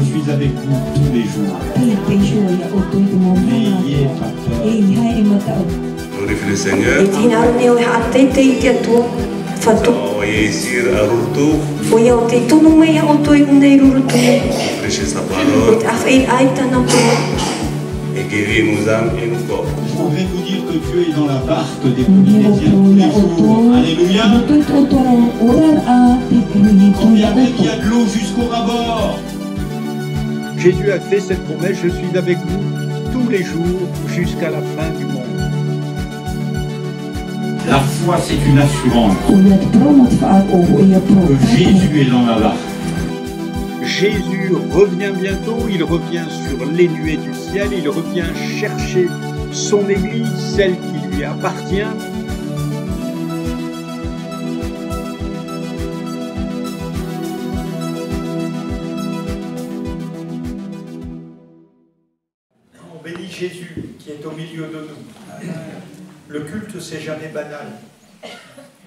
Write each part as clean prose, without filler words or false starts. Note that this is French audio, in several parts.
suis avec vous tous les jours. N'ayez pas peur. Glorifie le Seigneur. Réussir à retour. Prêcher sa parole. Et guérir nos âmes et nos corps. Je voudrais vous dire que Dieu est dans la barque des premiers chrétiens tous les jours. Alléluia. Combien qu'il y a de l'eau jusqu'au rabord. Jésus a fait cette promesse, je suis avec vous tous les jours jusqu'à la fin du monde. La foi, c'est une assurance que Jésus est dans la barque. Jésus revient bientôt, il revient sur les nuées du ciel, il revient chercher son Église, celle qui lui appartient. On bénit Jésus qui est au milieu de nous. Le culte, c'est jamais banal.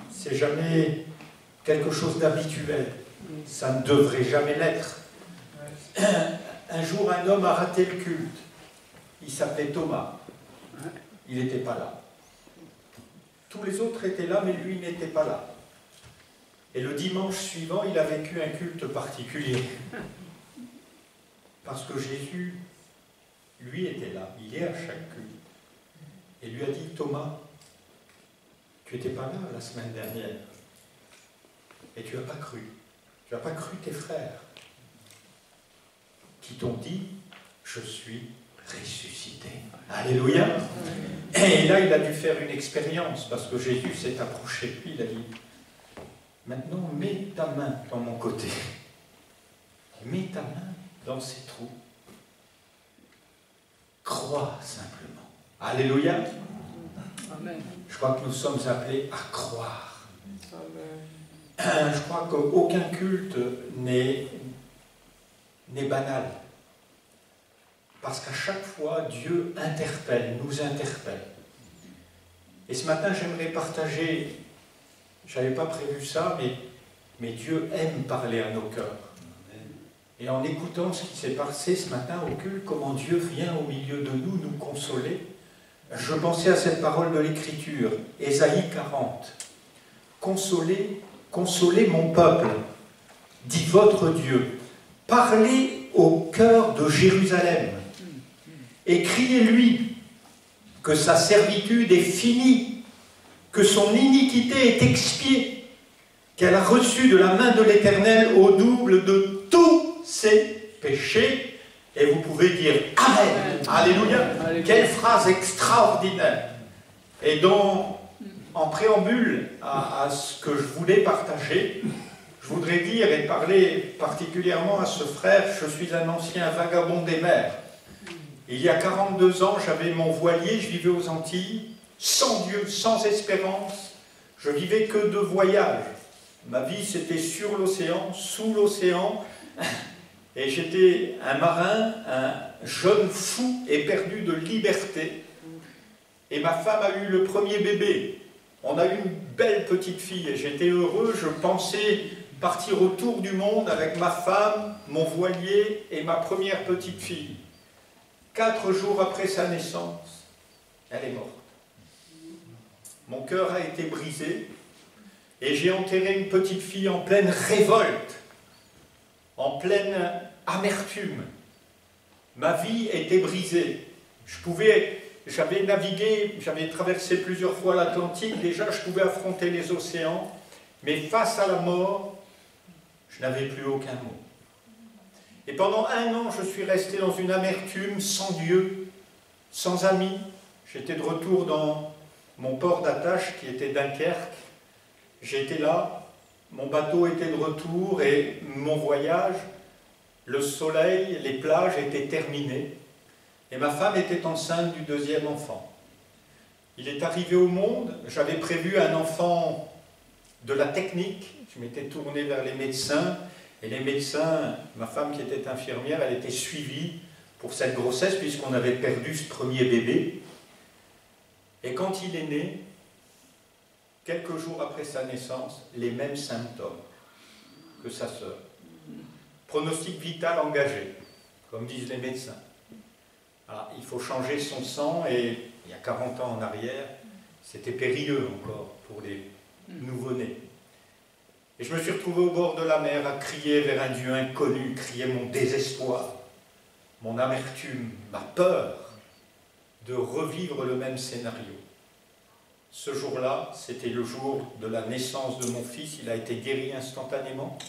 C'est jamais quelque chose d'habituel. Ça ne devrait jamais l'être. Un jour, un homme a raté le culte. Il s'appelait Thomas. Il n'était pas là. Tous les autres étaient là, mais lui n'était pas là. Et le dimanche suivant, il a vécu un culte particulier. Parce que Jésus, lui, était là. Il est à chaque culte. Et lui a dit, Thomas, tu n'étais pas là la semaine dernière. Et tu n'as pas cru. Tu n'as pas cru tes frères qui t'ont dit, je suis ressuscité. Alléluia. Et là, il a dû faire une expérience parce que Jésus s'est approché de lui. Il a dit, maintenant, mets ta main dans mon côté. Mets ta main dans ces trous. Crois simplement. Alléluia. Amen. Je crois que nous sommes appelés à croire. Je crois qu'aucun culte n'est banal. Parce qu'à chaque fois, Dieu interpelle, nous interpelle. Et ce matin, j'aimerais partager, je n'avais pas prévu ça, mais Dieu aime parler à nos cœurs. Et en écoutant ce qui s'est passé ce matin au culte, comment Dieu vient au milieu de nous, nous consoler, je pensais à cette parole de l'Écriture, Ésaïe 40. Consolez, consolez mon peuple, dit votre Dieu. Parlez au cœur de Jérusalem et criez-lui que sa servitude est finie, que son iniquité est expiée, qu'elle a reçu de la main de l'Éternel au double de tous ses péchés. Et vous pouvez dire Amen. Alléluia. Quelle phrase extraordinaire. Et donc, en préambule à ce que je voulais partager, je voudrais dire et parler particulièrement à ce frère. Je suis un ancien vagabond des mers. Il y a 42 ans, j'avais mon voilier, je vivais aux Antilles, sans Dieu, sans espérance. Je vivais que de voyages. Ma vie, c'était sur l'océan, sous l'océan. Et j'étais un marin, un jeune fou éperdu de liberté. Et ma femme a eu le premier bébé. On a eu une belle petite fille et j'étais heureux. Je pensais partir au tour du monde avec ma femme, mon voilier et ma première petite fille. 4 jours après sa naissance, elle est morte. Mon cœur a été brisé et j'ai enterré une petite fille en pleine révolte, en pleine amertume. Ma vie était brisée. J'avais navigué, j'avais traversé plusieurs fois l'Atlantique, déjà je pouvais affronter les océans, mais face à la mort, je n'avais plus aucun mot. Et pendant 1 an, je suis resté dans une amertume, sans Dieu, sans amis. J'étais de retour dans mon port d'attache qui était Dunkerque. J'étais là, mon bateau était de retour et mon voyage, le soleil, les plages étaient terminées. Et ma femme était enceinte du 2e enfant. Il est arrivé au monde, j'avais prévu un enfant de la technique, je m'étais tourné vers les médecins, et les médecins, ma femme qui était infirmière, elle était suivie pour cette grossesse, puisqu'on avait perdu ce premier bébé. Et quand il est né, quelques jours après sa naissance, les mêmes symptômes que sa sœur. Pronostic vital engagé. comme disent les médecins. Alors, il faut changer son sang, et il y a 40 ans en arrière, c'était périlleux encore pour les nouveau-nés. Et je me suis retrouvé au bord de la mer à crier vers un Dieu inconnu, crier mon désespoir, mon amertume, ma peur de revivre le même scénario. Ce jour-là, c'était le jour de la naissance de mon fils, il a été guéri instantanément.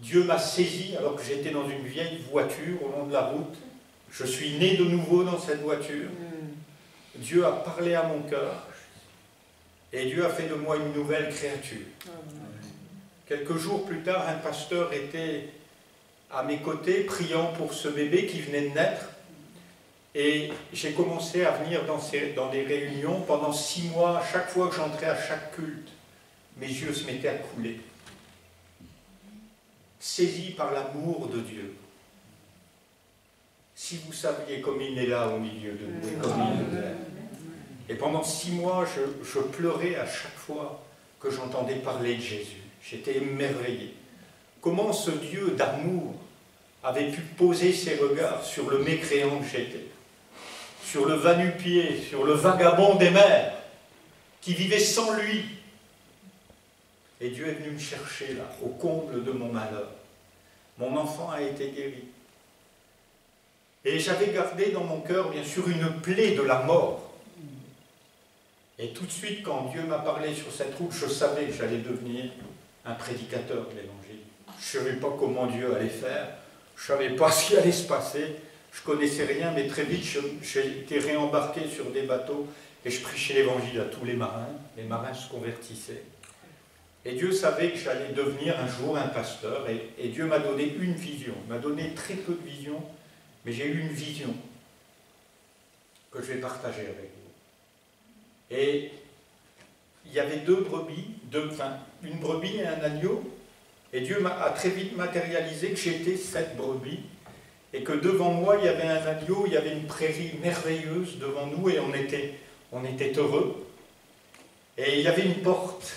Dieu m'a saisi alors que j'étais dans une vieille voiture au long de la route. Je suis né de nouveau dans cette voiture. Dieu a parlé à mon cœur et Dieu a fait de moi une nouvelle créature. Quelques jours plus tard, un pasteur était à mes côtés priant pour ce bébé qui venait de naître. Et j'ai commencé à venir dans les réunions pendant 6 mois. À chaque fois que j'entrais à chaque culte, mes yeux se mettaient à couler. Saisi par l'amour de Dieu. Si vous saviez comme il est là au milieu de nous, et comme il nous aime. Et pendant 6 mois, je pleurais à chaque fois que j'entendais parler de Jésus. J'étais émerveillé. Comment ce Dieu d'amour avait pu poser ses regards sur le mécréant que j'étais, sur le va-nu-pied, sur le vagabond des mers, qui vivait sans lui. Et Dieu est venu me chercher là, au comble de mon malheur. Mon enfant a été guéri. Et j'avais gardé dans mon cœur, bien sûr, une plaie de la mort. Et tout de suite, quand Dieu m'a parlé sur cette route, je savais que j'allais devenir un prédicateur de l'Évangile. Je ne savais pas comment Dieu allait faire, je ne savais pas ce qui allait se passer, je ne connaissais rien, mais très vite, j'ai été réembarqué sur des bateaux et je prêchais l'Évangile à tous les marins se convertissaient. Et Dieu savait que j'allais devenir un jour un pasteur, et Dieu m'a donné une vision. Il m'a donné très peu de visions, mais j'ai eu une vision que je vais partager avec vous. Et il y avait 2 brebis, une brebis et un agneau, et Dieu a très vite matérialisé que j'étais cette brebis, et que devant moi il y avait un agneau, il y avait une prairie merveilleuse devant nous, et on était heureux. Et il y avait une porte,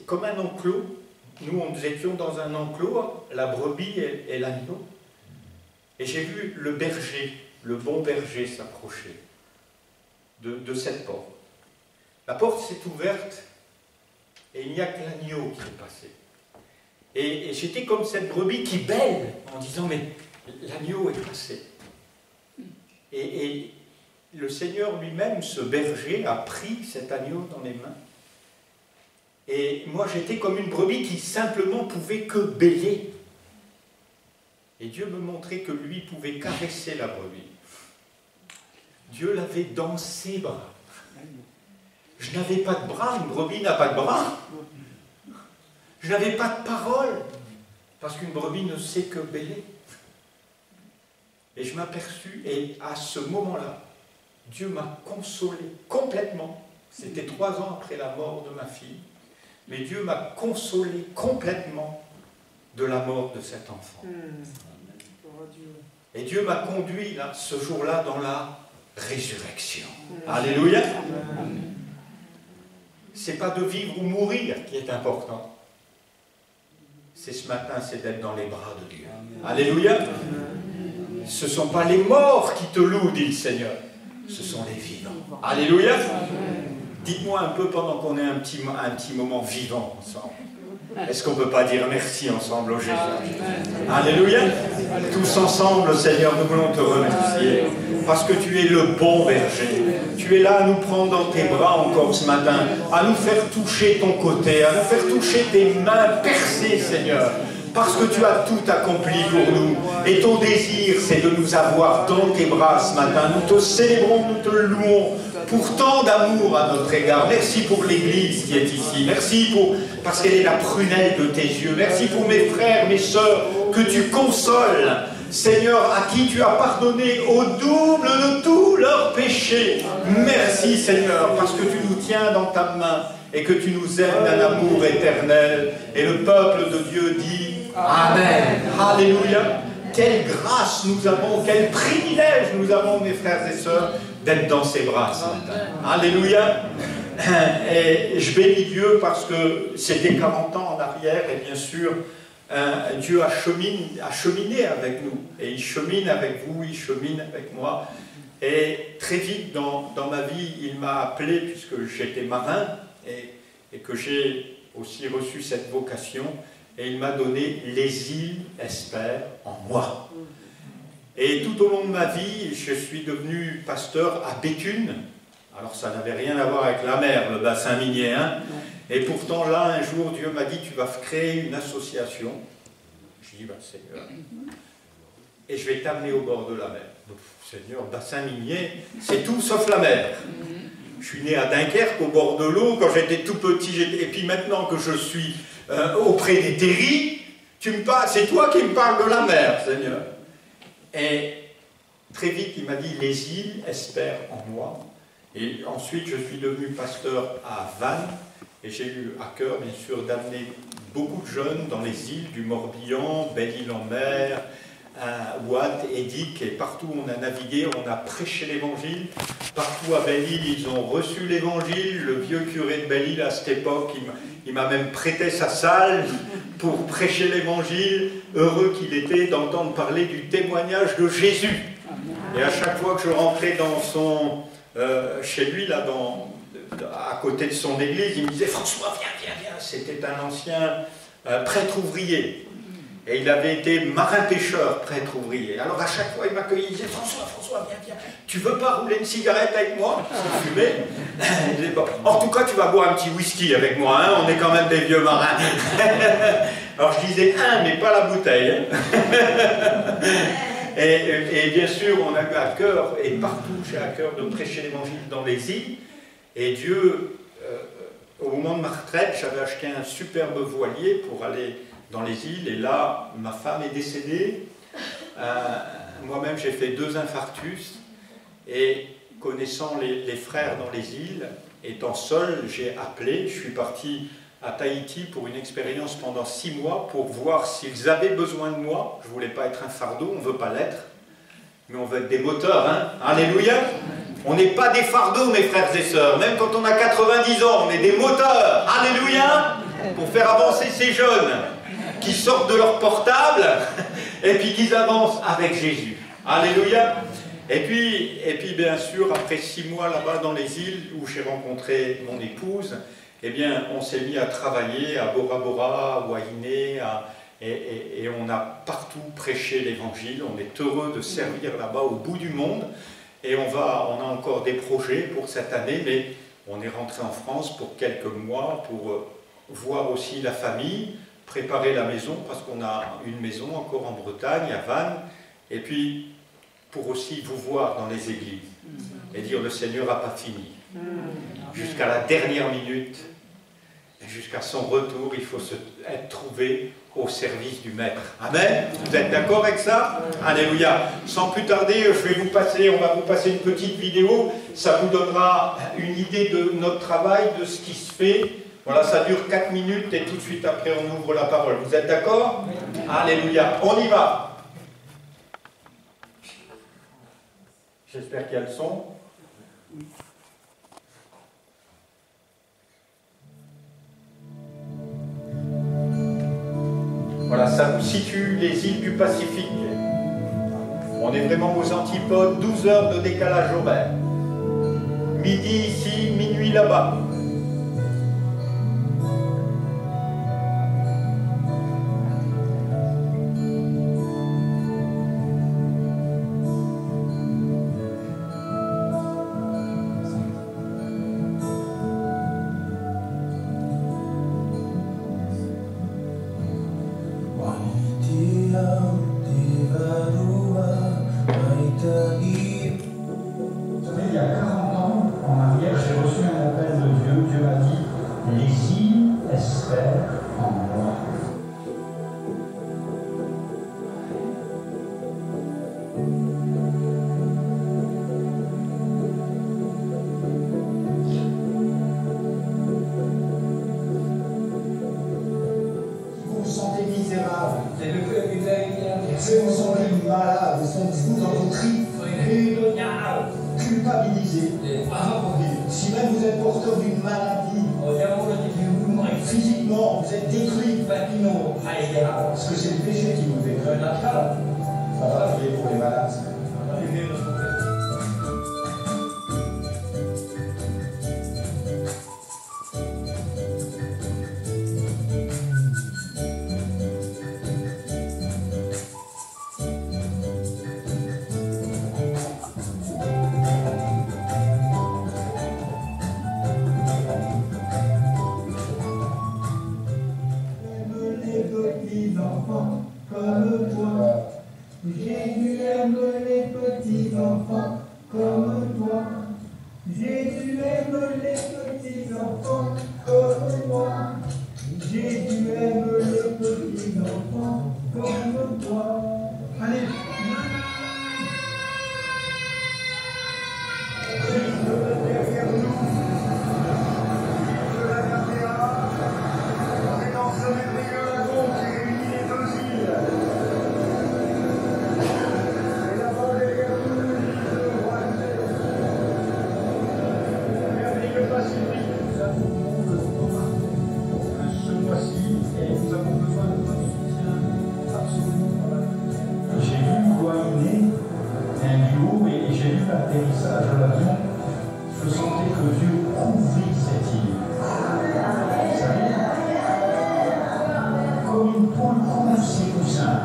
comme un enclos. Nous étions dans un enclos, la brebis et l'agneau. Et j'ai vu le berger, le bon berger s'approcher de cette porte. La porte s'est ouverte et il n'y a que l'agneau qui est passé. Et j'étais comme cette brebis qui bêle en disant mais l'agneau est passé. Et le Seigneur lui-même, ce berger, a pris cet agneau dans les mains. Et moi j'étais comme une brebis qui simplement pouvait que bêler. Et Dieu me montrait que lui pouvait caresser la brebis. Dieu l'avait dans ses bras. Je n'avais pas de bras, une brebis n'a pas de bras. Je n'avais pas de parole, parce qu'une brebis ne sait que bêler. Et je m'aperçus, et à ce moment-là, Dieu m'a consolé complètement. C'était 3 ans après la mort de ma fille. Mais Dieu m'a consolé complètement de la mort de cet enfant. Et Dieu m'a conduit là, ce jour-là dans la résurrection. Alléluia. C'est pas de vivre ou mourir qui est important. C'est ce matin, c'est d'être dans les bras de Dieu. Alléluia. Ce ne sont pas les morts qui te louent, dit le Seigneur. Ce sont les vivants. Alléluia. Dites-moi un peu pendant qu'on est un petit moment vivant ensemble. Est-ce qu'on ne peut pas dire merci ensemble au Jésus? Alléluia. Tous ensemble, Seigneur, nous voulons te remercier parce que tu es le bon berger. Tu es là à nous prendre dans tes bras encore ce matin, à nous faire toucher ton côté, à nous faire toucher tes mains percées, Seigneur. Parce que tu as tout accompli pour nous. Et ton désir, c'est de nous avoir dans tes bras ce matin. Nous te célébrons, nous te louons pour tant d'amour à notre égard. Merci pour l'Église qui est ici. Merci parce qu'elle est la prunelle de tes yeux. Merci pour mes frères, mes sœurs, que tu consoles. Seigneur, à qui tu as pardonné au double de tous leurs péchés. Merci, Seigneur, parce que tu nous tiens dans ta main et que tu nous aimes d'un amour éternel. Et le peuple de Dieu dit Amen. Alléluia. Quelle grâce nous avons, quel privilège nous avons, mes frères et sœurs, d'être dans ses bras ce matin. Alléluia. Et je bénis Dieu parce que c'était 40 ans en arrière et bien sûr, Dieu a cheminé avec nous. Et il chemine avec vous, il chemine avec moi. Et très vite dans ma vie, il m'a appelé, puisque j'étais marin, et que j'ai aussi reçu cette vocation, et il m'a donné les îles espèrent en moi. Et tout au long de ma vie, je suis devenu pasteur à Béthune. Alors ça n'avait rien à voir avec la mer, le bassin minier, hein. Et pourtant là, un jour, Dieu m'a dit, tu vas créer une association. Je dis, Seigneur, et je vais t'amener au bord de la mer. Donc, Seigneur, bassin minier, c'est tout sauf la mer. Je suis né à Dunkerque, au bord de l'eau, quand j'étais tout petit, et puis maintenant que je suis auprès des terris, c'est toi qui me parles de la mer, Seigneur. Et très vite, il m'a dit, les îles espèrent en moi. Et ensuite, je suis devenu pasteur à Vannes, et j'ai eu à cœur, bien sûr, d'amener beaucoup de jeunes dans les îles du Morbihan, Belle-Île-en-Mer, Ouate, Édic, et partout où on a navigué, on a prêché l'évangile. Partout à Belle-Île, ils ont reçu l'évangile. Le vieux curé de Belle-Île, à cette époque, il m'a même prêté sa salle pour prêcher l'évangile. Heureux qu'il était d'entendre parler du témoignage de Jésus. Et à chaque fois que je rentrais dans chez lui, là, à côté de son église, il me disait « François, viens, viens ». C'était un ancien prêtre ouvrier. Et il avait été marin-pêcheur, prêtre ouvrier. Alors à chaque fois, il m'accueillait, il disait « François, viens, tu veux pas rouler une cigarette avec moi ?» Il fumait. Il disait, bon, en tout cas, tu vas boire un petit whisky avec moi, hein, on est quand même des vieux marins. Alors je disais « mais pas la bouteille. » Et bien sûr, on a eu à cœur, et partout j'ai à cœur de prêcher l'évangile dans les îles. Et Dieu, au moment de ma retraite, j'avais acheté un superbe voilier pour aller dans les îles, et là, ma femme est décédée. Moi-même, j'ai fait 2 infarctus, et connaissant les frères dans les îles, étant seul, j'ai appelé, je suis parti à Tahiti pour une expérience pendant 6 mois, pour voir s'ils avaient besoin de moi. Je ne voulais pas être un fardeau, on ne veut pas l'être, mais on veut être des moteurs, hein. Alléluia. On n'est pas des fardeaux, mes frères et sœurs, même quand on a 90 ans, on est des moteurs, alléluia, pour faire avancer ces jeunes qui sortent de leur portable et puis qu'ils avancent avec Jésus. Alléluia. Et puis bien sûr, après 6 mois là-bas dans les îles où j'ai rencontré mon épouse, eh bien, on s'est mis à travailler à Bora Bora, à Wainé, et on a partout prêché l'évangile. On est heureux de servir là-bas au bout du monde. Et on a encore des projets pour cette année, mais on est rentré en France pour quelques mois pour voir aussi la famille, préparer la maison, parce qu'on a une maison encore en Bretagne, à Vannes, et puis pour aussi vous voir dans les églises et dire le Seigneur n'a pas fini. Jusqu'à la dernière minute, jusqu'à son retour, il faut être trouvé au service du Maître. Amen. Vous êtes d'accord avec ça? Alléluia. Sans plus tarder, on va vous passer une petite vidéo. Ça vous donnera une idée de notre travail, de ce qui se fait. Voilà, ça dure 4 minutes et tout de suite après, on ouvre la parole. Vous êtes d'accord? Alléluia. On y va. J'espère qu'il y a le son. Voilà, ça vous situe les îles du Pacifique. On est vraiment aux antipodes, 12 heures de décalage horaire. Midi ici, minuit là-bas. Il y a 40 ans, en arrière, j'ai reçu un appel de Dieu. Dieu m'a dit « Les îles espèrent en moi ». Vous vous sentez misérable, vous vous sentez malade, vous dans vos tripes, culpabilisé. Si même vous êtes porteur d'une maladie, physiquement, vous êtes détruit, Papino, parce que c'est le péché qui vous détruit. Ça va arriver pour les malades. Ça va arriver. Comme toi, Jésus aime les petits enfants comme toi. Jésus aime les petits enfants comme moi. Jésus aime les petits enfants comme toi. Allez. Derrière nous, de la caméra, on est dans ce merveilleux lagon qui réunit les deux îles. Et là-bas derrière nous, le roi du merveilleux Pacifique. Nous avons le Thomas ce mois-ci et nous avons besoin de votre soutien absolument. J'ai vu Guaïné, un duo, et j'ai vu l'atterrissage de l'avion. Je sentais que Dieu couvrit cette île. Vous savez, comme une poule couvre ses coussins.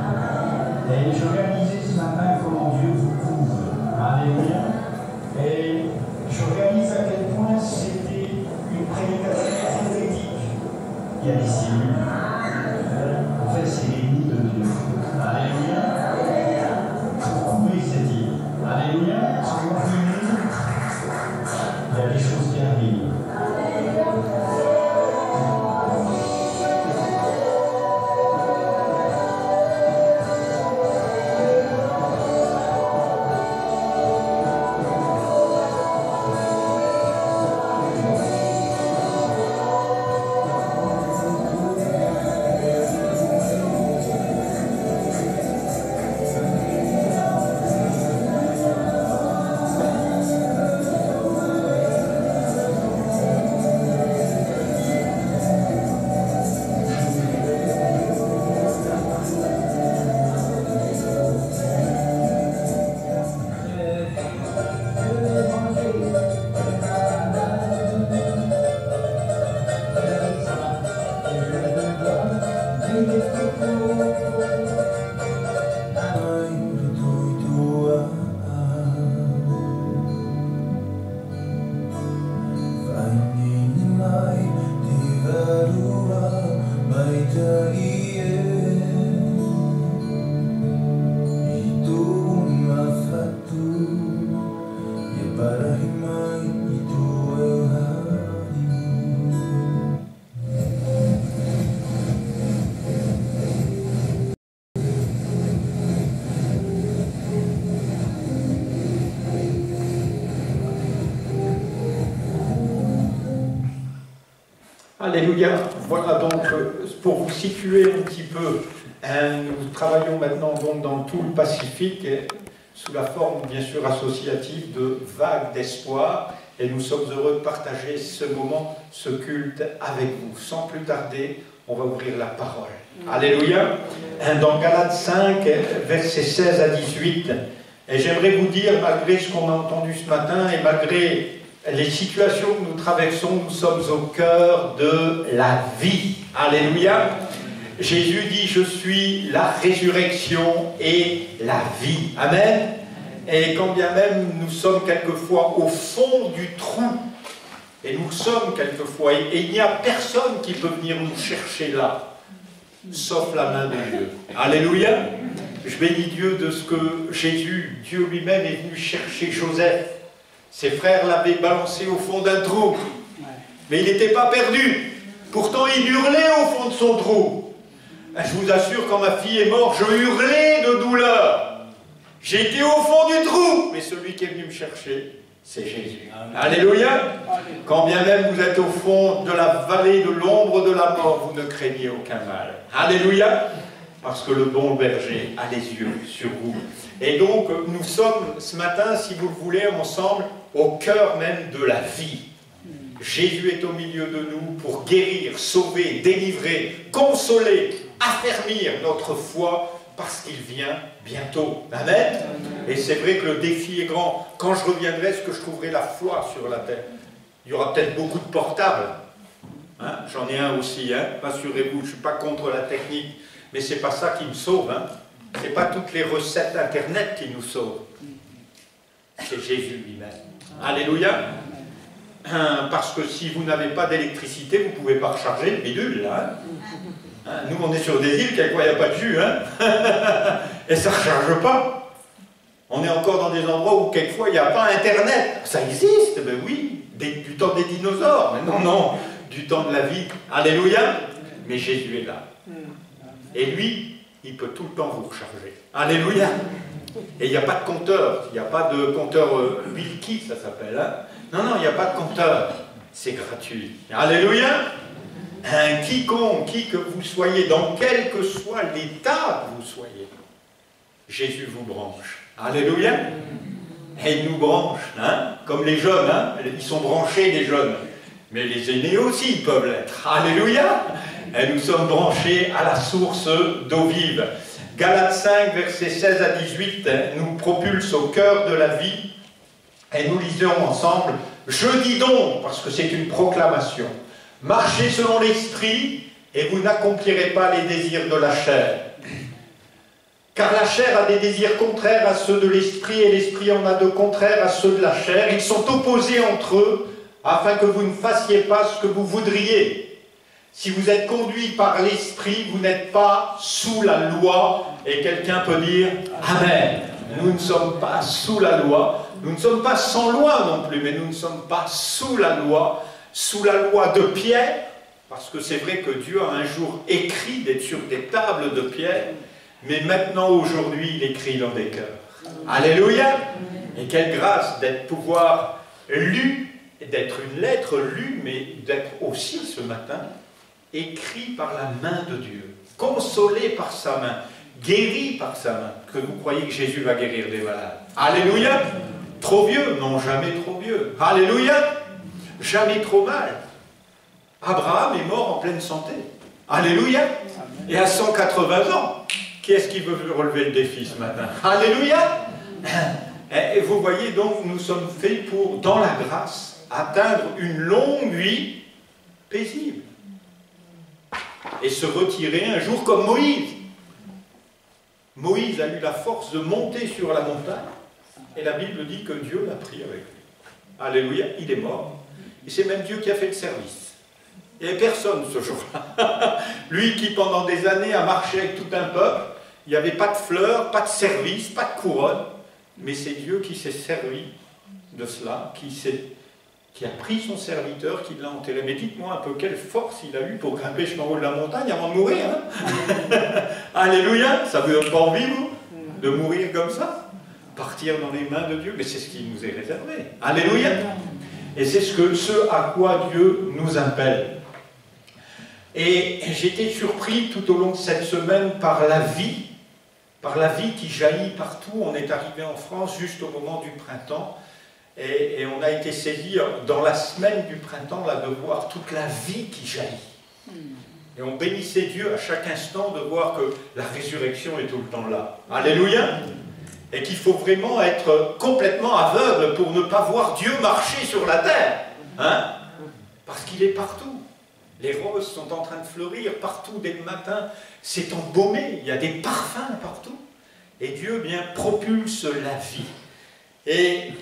Et je réalisais ce matin comment Dieu vous couvre. Alléluia. Et je réalise à quel point c'était une prédication prophétique. Il y a des cellules. En fait, c'est les nids de Dieu. Alléluia. Pour couvrir cette île. Alléluia. Il y a des choses qui arrivent. Alléluia. Voilà donc, pour vous situer un petit peu, nous travaillons maintenant donc dans tout le Pacifique, sous la forme bien sûr associative de vagues d'espoir, et nous sommes heureux de partager ce moment, ce culte avec vous. Sans plus tarder, on va ouvrir la parole. Alléluia. Dans Galates 5, versets 16 à 18, et j'aimerais vous dire, malgré ce qu'on a entendu ce matin, et malgré les situations que nous traversons, nous sommes au cœur de la vie. Alléluia. Jésus dit, je suis la résurrection et la vie. Amen. Et quand bien même nous sommes quelquefois au fond du trou, et nous sommes quelquefois, et il n'y a personne qui peut venir nous chercher là, sauf la main de Dieu. Alléluia. Je bénis Dieu de ce que Jésus, Dieu lui-même, est venu chercher Joseph. Ses frères l'avaient balancé au fond d'un trou, mais il n'était pas perdu. Pourtant, il hurlait au fond de son trou. Je vous assure, quand ma fille est morte, je hurlais de douleur. J'étais au fond du trou, mais celui qui est venu me chercher, c'est Jésus. Alléluia. Quand bien même vous êtes au fond de la vallée de l'ombre de la mort, vous ne craignez aucun mal. Alléluia. Parce que le bon berger a les yeux sur vous. Et donc, nous sommes ce matin, si vous le voulez, ensemble, au cœur même de la vie. Jésus est au milieu de nous pour guérir, sauver, délivrer, consoler, affermir notre foi parce qu'il vient bientôt. Amen. Et c'est vrai que le défi est grand. Quand je reviendrai, est-ce que je trouverai la foi sur la terre? Il y aura peut-être beaucoup de portables. Hein? J'en ai un aussi, hein? Rassurez-vous, je ne suis pas contre la technique, mais ce n'est pas ça qui me sauve. Hein? Ce n'est pas toutes les recettes Internet qui nous sauvent. C'est Jésus lui-même. Alléluia. Parce que si vous n'avez pas d'électricité, vous ne pouvez pas recharger le bidule, là. Hein? Nous, on est sur des îles, quelquefois, il n'y a pas de jus, hein? Et ça ne recharge pas. On est encore dans des endroits où, quelquefois, il n'y a pas Internet. Ça existe, ben oui, du temps des dinosaures. Mais non, non, du temps de la vie. Alléluia. Mais Jésus est là. Et lui, il peut tout le temps vous recharger. Alléluia. Et il n'y a pas de compteur. Il n'y a pas de compteur Wilkie, ça s'appelle. Hein? Non, non, il n'y a pas de compteur. C'est gratuit. Alléluia. Quiconque, qui que vous soyez, dans quel que soit l'état que vous soyez, Jésus vous branche. Alléluia. Et il nous branche, hein, comme les jeunes, hein, ils sont branchés les jeunes. Mais les aînés aussi ils peuvent l'être. Alléluia. Et nous sommes branchés à la source d'eau vive. Galates 5, versets 16 à 18, nous propulse au cœur de la vie. Et nous lisons ensemble, je dis donc, parce que c'est une proclamation, marchez selon l'esprit et vous n'accomplirez pas les désirs de la chair. Car la chair a des désirs contraires à ceux de l'esprit et l'esprit en a de contraires à ceux de la chair. Ils sont opposés entre eux afin que vous ne fassiez pas ce que vous voudriez. Si vous êtes conduit par l'esprit, vous n'êtes pas sous la loi. Et quelqu'un peut dire Amen. Nous ne sommes pas sous la loi. Nous ne sommes pas sans loi non plus, mais nous ne sommes pas sous la loi de pierre, parce que c'est vrai que Dieu a un jour écrit d'être sur des tables de pierre, mais maintenant, aujourd'hui, il écrit dans des cœurs. Alléluia. Et quelle grâce d'être pouvoir lu, d'être une lettre lue, mais d'être aussi ce matin écrit par la main de Dieu, consolé par sa main, guéri par sa main. Que vous croyez que Jésus va guérir des malades? Alléluia. Trop vieux? Non, jamais trop vieux. Alléluia. Jamais trop mal. Abraham est mort en pleine santé. Alléluia. Et à 180 ans, qui est-ce qui veut relever le défi ce matin? Alléluia. Et vous voyez donc, nous sommes faits pour, dans la grâce, atteindre une longue vie paisible. Et se retirer un jour comme Moïse. Moïse a eu la force de monter sur la montagne. Et la Bible dit que Dieu l'a pris avec lui. Alléluia, il est mort. Et c'est même Dieu qui a fait le service. Il n'y avait personne ce jour-là. Lui qui pendant des années a marché avec tout un peuple, il n'y avait pas de fleurs, pas de service, pas de couronne. Mais c'est Dieu qui s'est servi de cela, qui a pris son serviteur, qui l'a enterré. Mais dites-moi un peu quelle force il a eu pour grimper jusqu'en haut de la montagne avant de mourir. Hein? Alléluia. Ça vous donne pas envie, vous, de mourir comme ça? Partir dans les mains de Dieu? Mais c'est ce qui nous est réservé. Alléluia. Et c'est ce à quoi Dieu nous appelle. Et j'étais surpris tout au long de cette semaine par la vie qui jaillit partout. On est arrivé en France juste au moment du printemps. Et on a été saisi dans la semaine du printemps là, de voir toute la vie qui jaillit. Et on bénissait Dieu à chaque instant de voir que la résurrection est tout le temps là. Alléluia. Et qu'il faut vraiment être complètement aveugle pour ne pas voir Dieu marcher sur la terre. Hein? Parce qu'il est partout. Les roses sont en train de fleurir partout dès le matin. C'est embaumé, il y a des parfums partout. Et Dieu bien propulse la vie. Et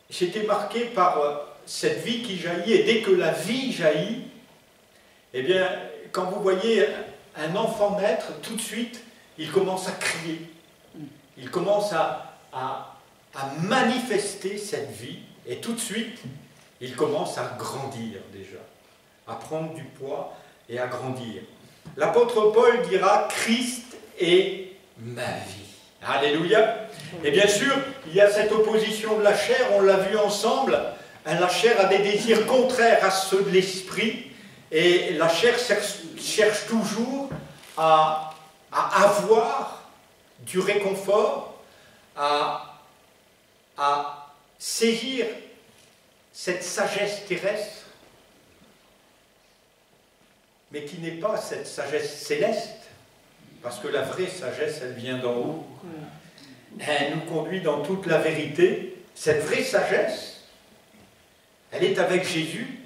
j'étais marqué par cette vie qui jaillit, et dès que la vie jaillit, eh bien, quand vous voyez un enfant naître, tout de suite, il commence à crier. Il commence à manifester cette vie, et tout de suite, il commence à grandir déjà, à prendre du poids et à grandir. L'apôtre Paul dira « Christ est ma vie ». Alléluia. Et bien sûr, il y a cette opposition de la chair, on l'a vu ensemble. La chair a des désirs contraires à ceux de l'esprit, et la chair cherche toujours à avoir du réconfort, à saisir cette sagesse terrestre, mais qui n'est pas cette sagesse céleste, parce que la vraie sagesse, elle vient d'en haut. Elle nous conduit dans toute la vérité. Cette vraie sagesse, elle est avec Jésus,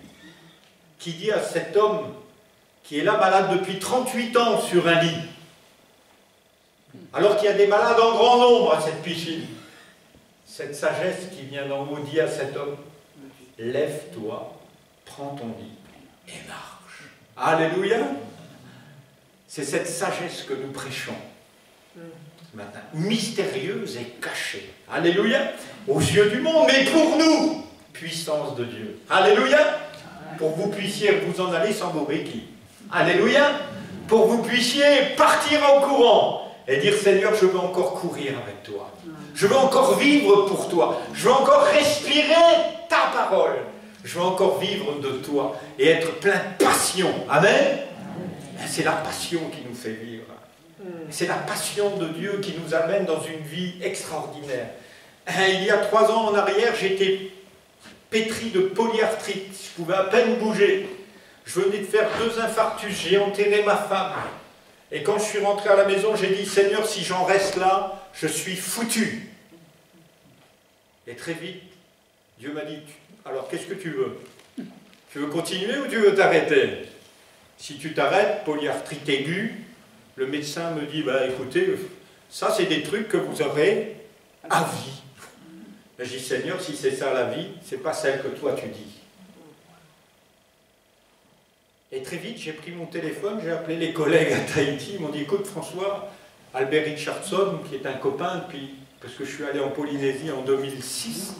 qui dit à cet homme qui est là malade depuis 38 ans sur un lit, alors qu'il y a des malades en grand nombre à cette piscine. Cette sagesse qui vient d'en haut dit à cet homme, lève-toi, prends ton lit et marche. Alléluia! C'est cette sagesse que nous prêchons ce matin, mystérieuse et cachée. Alléluia! Aux yeux du monde, mais pour nous, puissance de Dieu. Alléluia! Pour que vous puissiez vous en aller sans vos béquilles. Alléluia! Pour que vous puissiez partir en courant et dire, Seigneur, je veux encore courir avec toi. Je veux encore vivre pour toi. Je veux encore respirer ta parole. Je veux encore vivre de toi et être plein de passion. Amen? C'est la passion qui nous fait vivre. C'est la passion de Dieu qui nous amène dans une vie extraordinaire. Il y a 3 ans en arrière, j'étais pétri de polyarthrite. Je pouvais à peine bouger. Je venais de faire 2 infarctus. J'ai enterré ma femme. Et quand je suis rentré à la maison, j'ai dit, Seigneur, si j'en reste là, je suis foutu. Et très vite, Dieu m'a dit, alors qu'est-ce que tu veux? Tu veux continuer ou tu veux t'arrêter? Si tu t'arrêtes, polyarthrite aiguë, le médecin me dit, bah écoutez, ça c'est des trucs que vous aurez à vie. Et j'ai dit, Seigneur, si c'est ça la vie, c'est pas celle que toi tu dis. Et très vite, j'ai pris mon téléphone, j'ai appelé les collègues à Tahiti, ils m'ont dit, écoute François, Albert Richardson, qui est un copain depuis, parce que je suis allé en Polynésie en 2006,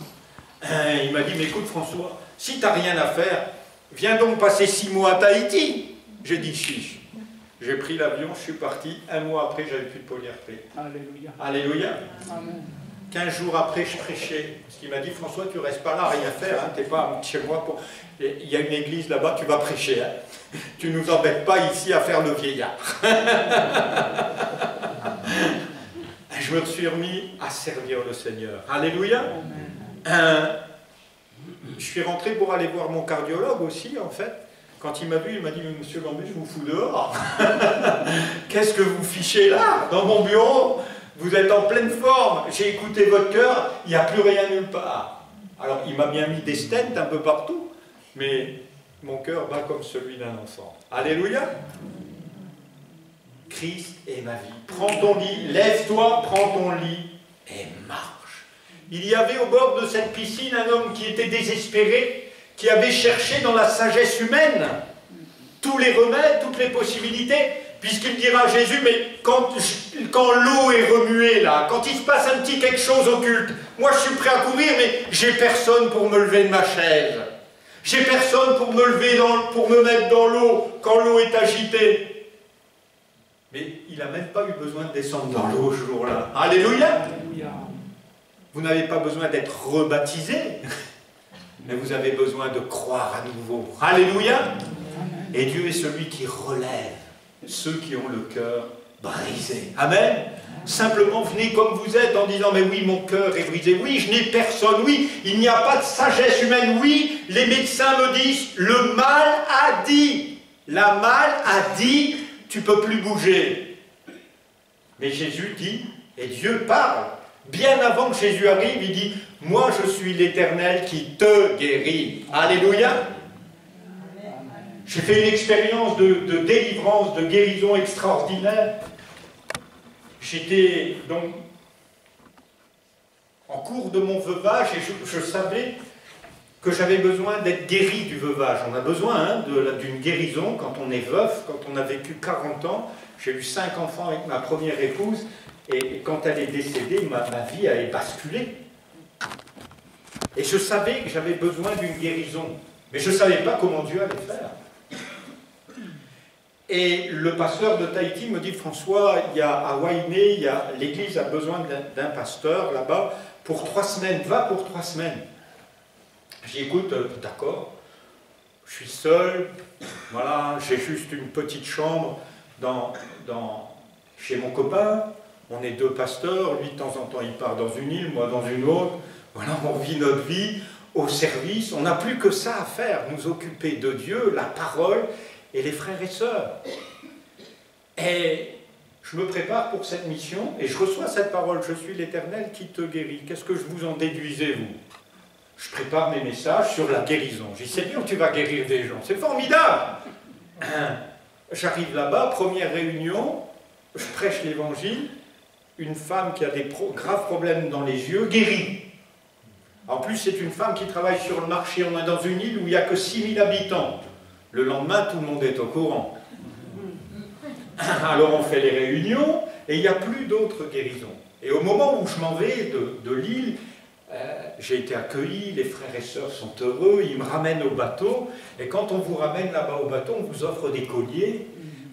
il m'a dit, mais écoute François, si tu n'as rien à faire, viens donc passer 6 mois à Tahiti. J'ai dit, chiche. J'ai pris l'avion, je suis parti, 1 mois après, j'avais plus de polyarthrite. Alléluia. Alléluia. Amen. 15 jours après, je prêchais. Parce qu'il m'a dit, François, tu ne restes pas là, rien faire, hein, tu n'es pas chez moi. Pour... Il y a une église là-bas, tu vas prêcher. Hein. Tu ne nous embêtes pas ici à faire le vieillard. Je me suis remis à servir le Seigneur. Alléluia. Je suis rentré pour aller voir mon cardiologue aussi, en fait. Quand il m'a vu, il m'a dit, Monsieur Gambé, je vous fous dehors. Qu'est-ce que vous fichez là, dans mon bureau? Vous êtes en pleine forme, j'ai écouté votre cœur, il n'y a plus rien nulle part. Alors, il m'a bien mis des stents un peu partout, mais mon cœur bat comme celui d'un enfant. Alléluia. Christ est ma vie. Prends ton lit, lève-toi, prends ton lit et marche. Il y avait au bord de cette piscine un homme qui était désespéré, qui avait cherché dans la sagesse humaine tous les remèdes, toutes les possibilités, puisqu'il dira à Jésus, mais quand l'eau est remuée là, quand il se passe un petit quelque chose au culte, moi je suis prêt à courir, mais j'ai personne pour me lever de ma chaise. J'ai personne pour me lever, pour me mettre dans l'eau quand l'eau est agitée. Mais il n'a même pas eu besoin de descendre dans l'eau ce jour-là. Alléluia. Vous n'avez pas besoin d'être rebaptisé, mais vous avez besoin de croire à nouveau. Alléluia. Et Dieu est celui qui relève ceux qui ont le cœur brisé. Amen. Simplement venez comme vous êtes en disant, mais oui, mon cœur est brisé, oui, je n'ai personne, oui, il n'y a pas de sagesse humaine, oui, les médecins me disent, le mal a dit, la mal a dit, tu ne peux plus bouger. Mais Jésus dit, et Dieu parle, bien avant que Jésus arrive, il dit, moi je suis l'Éternel qui te guérit. Alléluia. J'ai fait une expérience de délivrance, de guérison extraordinaire. J'étais donc en cours de mon veuvage et je savais que j'avais besoin d'être guéri du veuvage. On a besoin d'une guérison quand on est veuf, quand on a vécu 40 ans. J'ai eu 5 enfants avec ma première épouse et quand elle est décédée, ma vie avait basculé. Et je savais que j'avais besoin d'une guérison, mais je ne savais pas comment Dieu allait faire. Et le pasteur de Tahiti me dit, François, il y a à Wainé, l'église a besoin d'un pasteur là-bas pour 3 semaines, va pour 3 semaines. J'écoute, d'accord, je suis seul, voilà, j'ai juste une petite chambre chez mon copain, on est 2 pasteurs, lui de temps en temps il part dans une île, moi dans une autre, voilà, on vit notre vie, au service. On n'a plus que ça à faire, nous occuper de Dieu, la parole et les frères et sœurs. Et je me prépare pour cette mission et je reçois cette parole, je suis l'Éternel qui te guérit. Qu'est-ce que vous en déduisez, vous? Je prépare mes messages sur la guérison. Je dis, Seigneur, tu vas guérir des gens. C'est formidable. J'arrive là-bas, première réunion, je prêche l'évangile, une femme qui a des graves problèmes dans les yeux, guérie. En plus, c'est une femme qui travaille sur le marché, on est dans une île où il n'y a que 6000 habitants. Le lendemain, tout le monde est au courant. Alors on fait les réunions, et il n'y a plus d'autres guérisons. Et au moment où je m'en vais de l'île, j'ai été accueilli, les frères et sœurs sont heureux, ils me ramènent au bateau, et quand on vous ramène là-bas au bateau, on vous offre des colliers.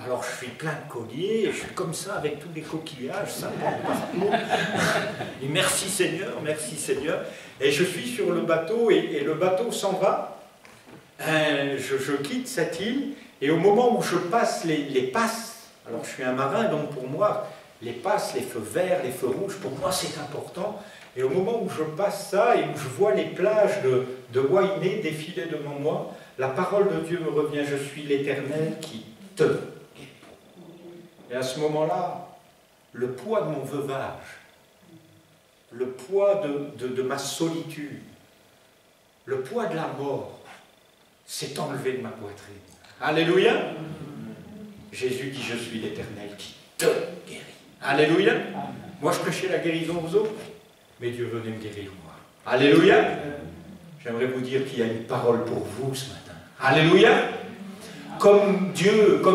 Alors je suis plein de colliers, et je suis comme ça avec tous les coquillages, ça part partout. Et merci Seigneur, et je suis sur le bateau, et le bateau s'en va. Je quitte cette île, et au moment où je passe les passes, alors je suis un marin, donc pour moi, les passes, les feux verts, les feux rouges, pour moi c'est important. Et au moment où je passe ça, et où je vois les plages de Wainé défiler devant moi, la parole de Dieu me revient, je suis l'Éternel qui te guérit. Et à ce moment-là, le poids de mon veuvage, le poids de ma solitude, le poids de la mort, s'est enlevé de ma poitrine. Alléluia. Jésus dit, je suis l'Éternel qui te guérit. Alléluia. Moi, je prêchais la guérison aux autres, mais Dieu venait me guérir moi. Alléluia. J'aimerais vous dire qu'il y a une parole pour vous ce matin. Alléluia. Comme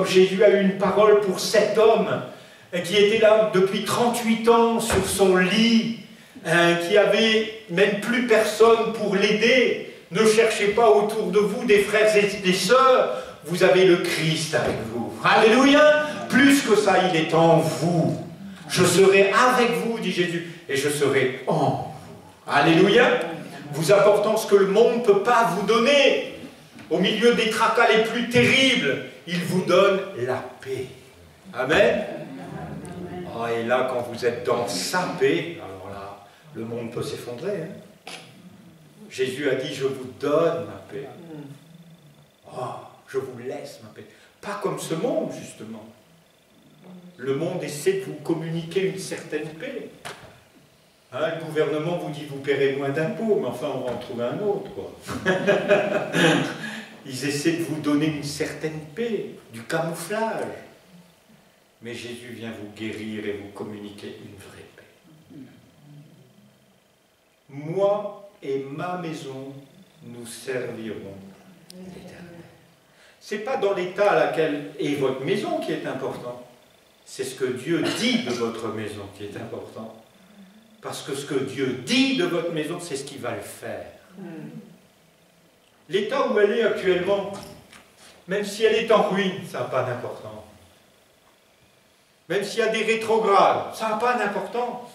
Jésus a eu une parole pour cet homme qui était là depuis 38 ans sur son lit, qui avait même plus personne pour l'aider. Ne cherchez pas autour de vous des frères et des sœurs. Vous avez le Christ avec vous. Alléluia. Plus que ça, il est en vous. Je serai avec vous, dit Jésus, et je serai en vous. Alléluia. Vous apportant ce que le monde ne peut pas vous donner. Au milieu des tracas les plus terribles, il vous donne la paix. Amen. Oh, et là, quand vous êtes dans sa paix, alors là, le monde peut s'effondrer. Hein. Jésus a dit, je vous donne ma paix. Oh, je vous laisse ma paix. Pas comme ce monde, justement. Le monde essaie de vous communiquer une certaine paix. Hein, le gouvernement vous dit, vous paierez moins d'impôts, mais enfin, on va en trouver un autre, quoi. Ils essaient de vous donner une certaine paix, du camouflage. Mais Jésus vient vous guérir et vous communiquer une vraie paix. Moi et ma maison, nous servirons l'Éternel. Ce n'est pas dans l'état à laquelle est votre maison qui est important. C'est ce que Dieu dit de votre maison qui est important. Parce que ce que Dieu dit de votre maison, c'est ce qu'il va le faire. L'état où elle est actuellement, même si elle est en ruine, ça n'a pas d'importance. Même s'il y a des rétrogrades, ça n'a pas d'importance.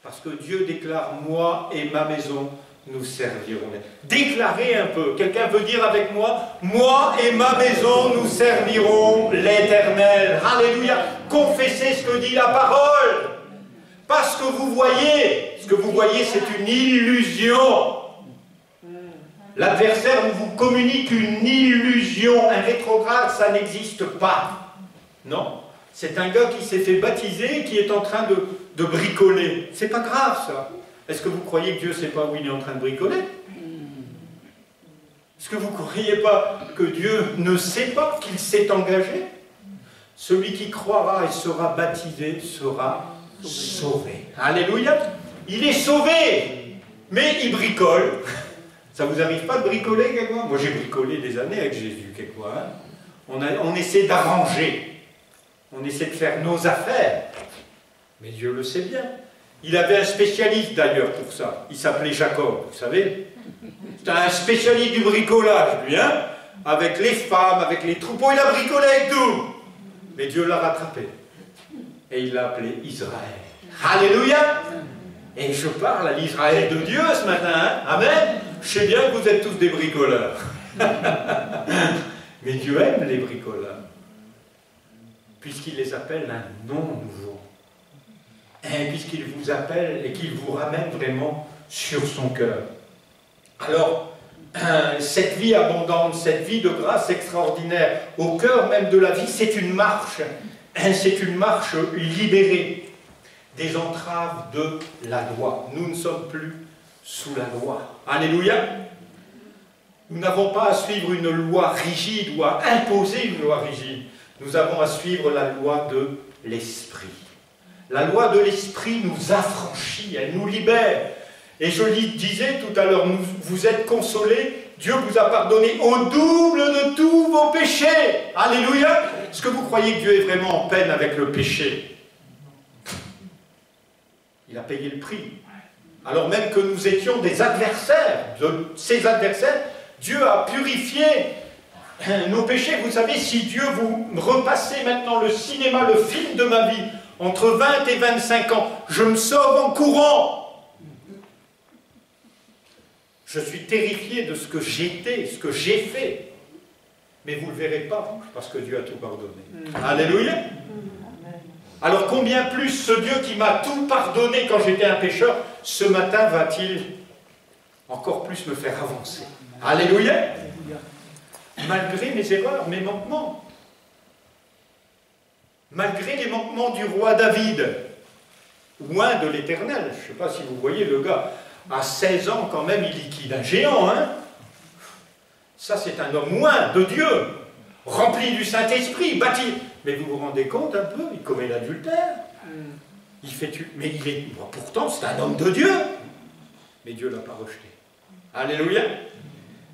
Parce que Dieu déclare, moi et ma maison, nous servirons. Déclarez un peu. Quelqu'un veut dire avec moi, moi et ma maison, nous servirons l'Éternel. Alléluia. Confessez ce que dit la parole. Parce que vous voyez, ce que vous voyez, c'est une illusion. L'adversaire vous communique une illusion. Un rétrograde, ça n'existe pas. Non. C'est un gars qui s'est fait baptiser, qui est en train de bricoler. C'est pas grave, ça. Est-ce que vous croyez que Dieu ne sait pas où il est en train de bricoler? Est-ce que vous ne croyez pas que Dieu ne sait pas qu'il s'est engagé? Celui qui croira et sera baptisé sera sauvé. Alléluia. Il est sauvé, mais il bricole. Ça vous arrive pas de bricoler quelquefois? Moi j'ai bricolé des années avec Jésus quelquefois. Hein. On essaie d'arranger. On essaie de faire nos affaires. Mais Dieu le sait bien. Il avait un spécialiste d'ailleurs pour ça. Il s'appelait Jacob, vous savez. C'était un spécialiste du bricolage, lui, hein. Avec les femmes, avec les troupeaux, il a bricolé avec tout. Mais Dieu l'a rattrapé. Et il l'a appelé Israël. Alléluia. Et je parle à l'Israël de Dieu ce matin, hein. Amen. Je sais bien que vous êtes tous des bricoleurs. Mais Dieu aime les bricoleurs. Puisqu'il les appelle un nom nouveau. Et puisqu'il vous appelle et qu'il vous ramène vraiment sur son cœur. Alors, cette vie abondante, cette vie de grâce extraordinaire, au cœur même de la vie, c'est une marche libérée des entraves de la loi. Nous ne sommes plus sous la loi. Alléluia. Nous n'avons pas à suivre une loi rigide ou à imposer une loi rigide. Nous avons à suivre la loi de l'Esprit. La loi de l'Esprit nous affranchit, elle nous libère. Et je disais tout à l'heure, vous êtes consolés, Dieu vous a pardonné au double de tous vos péchés. Alléluia. Est-ce que vous croyez que Dieu est vraiment en peine avec le péché? Il a payé le prix. Alors même que nous étions des adversaires, de ces adversaires, Dieu a purifié nos péchés. Vous savez, si Dieu vous repassez maintenant le cinéma, le film de ma vie, entre 20 et 25 ans, je me sauve en courant. Je suis terrifié de ce que j'étais, ce que j'ai fait. Mais vous ne le verrez pas, parce que Dieu a tout pardonné. Alléluia. Alors combien plus ce Dieu qui m'a tout pardonné quand j'étais un pécheur, ce matin va-t-il encore plus me faire avancer? Alléluia. Malgré mes erreurs, mes manquements. Malgré les manquements du roi David, loin de l'Éternel. Je ne sais pas si vous voyez le gars, à 16 ans quand même, il liquide un géant. Hein? Ça, c'est un homme loin de Dieu, rempli du Saint-Esprit, bâti. Mais vous vous rendez compte un peu, il commet l'adultère. Il fait mais il est, pourtant, c'est un homme de Dieu. Mais Dieu ne l'a pas rejeté. Alléluia.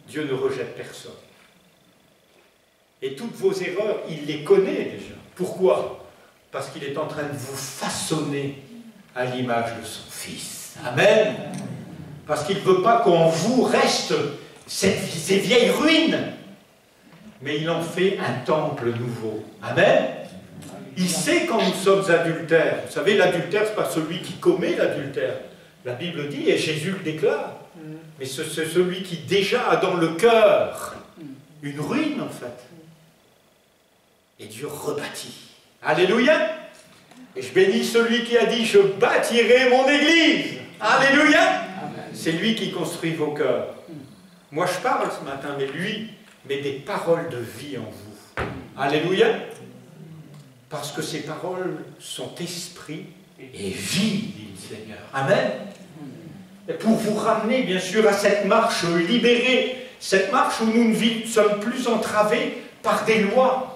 Dieu ne rejette personne. Et toutes vos erreurs, il les connaît déjà. Pourquoi? Parce qu'il est en train de vous façonner à l'image de son Fils. Amen. Parce qu'il ne veut pas qu'en vous reste ces vieilles ruines. Mais il en fait un temple nouveau. Amen. Il sait quand nous sommes adultères. Vous savez, l'adultère, ce n'est pas celui qui commet l'adultère. La Bible dit, et Jésus le déclare, mais c'est celui qui déjà a dans le cœur une ruine, en fait. Et Dieu rebâtit. Alléluia. Et je bénis celui qui a dit, je bâtirai mon église. Alléluia. C'est lui qui construit vos cœurs. Moi, je parle ce matin, mais lui met des paroles de vie en vous. Alléluia. Parce que ces paroles sont esprit et vie, dit le Seigneur. Amen. Et pour vous ramener, bien sûr, à cette marche libérée, cette marche où nous ne sommes plus entravés par des lois,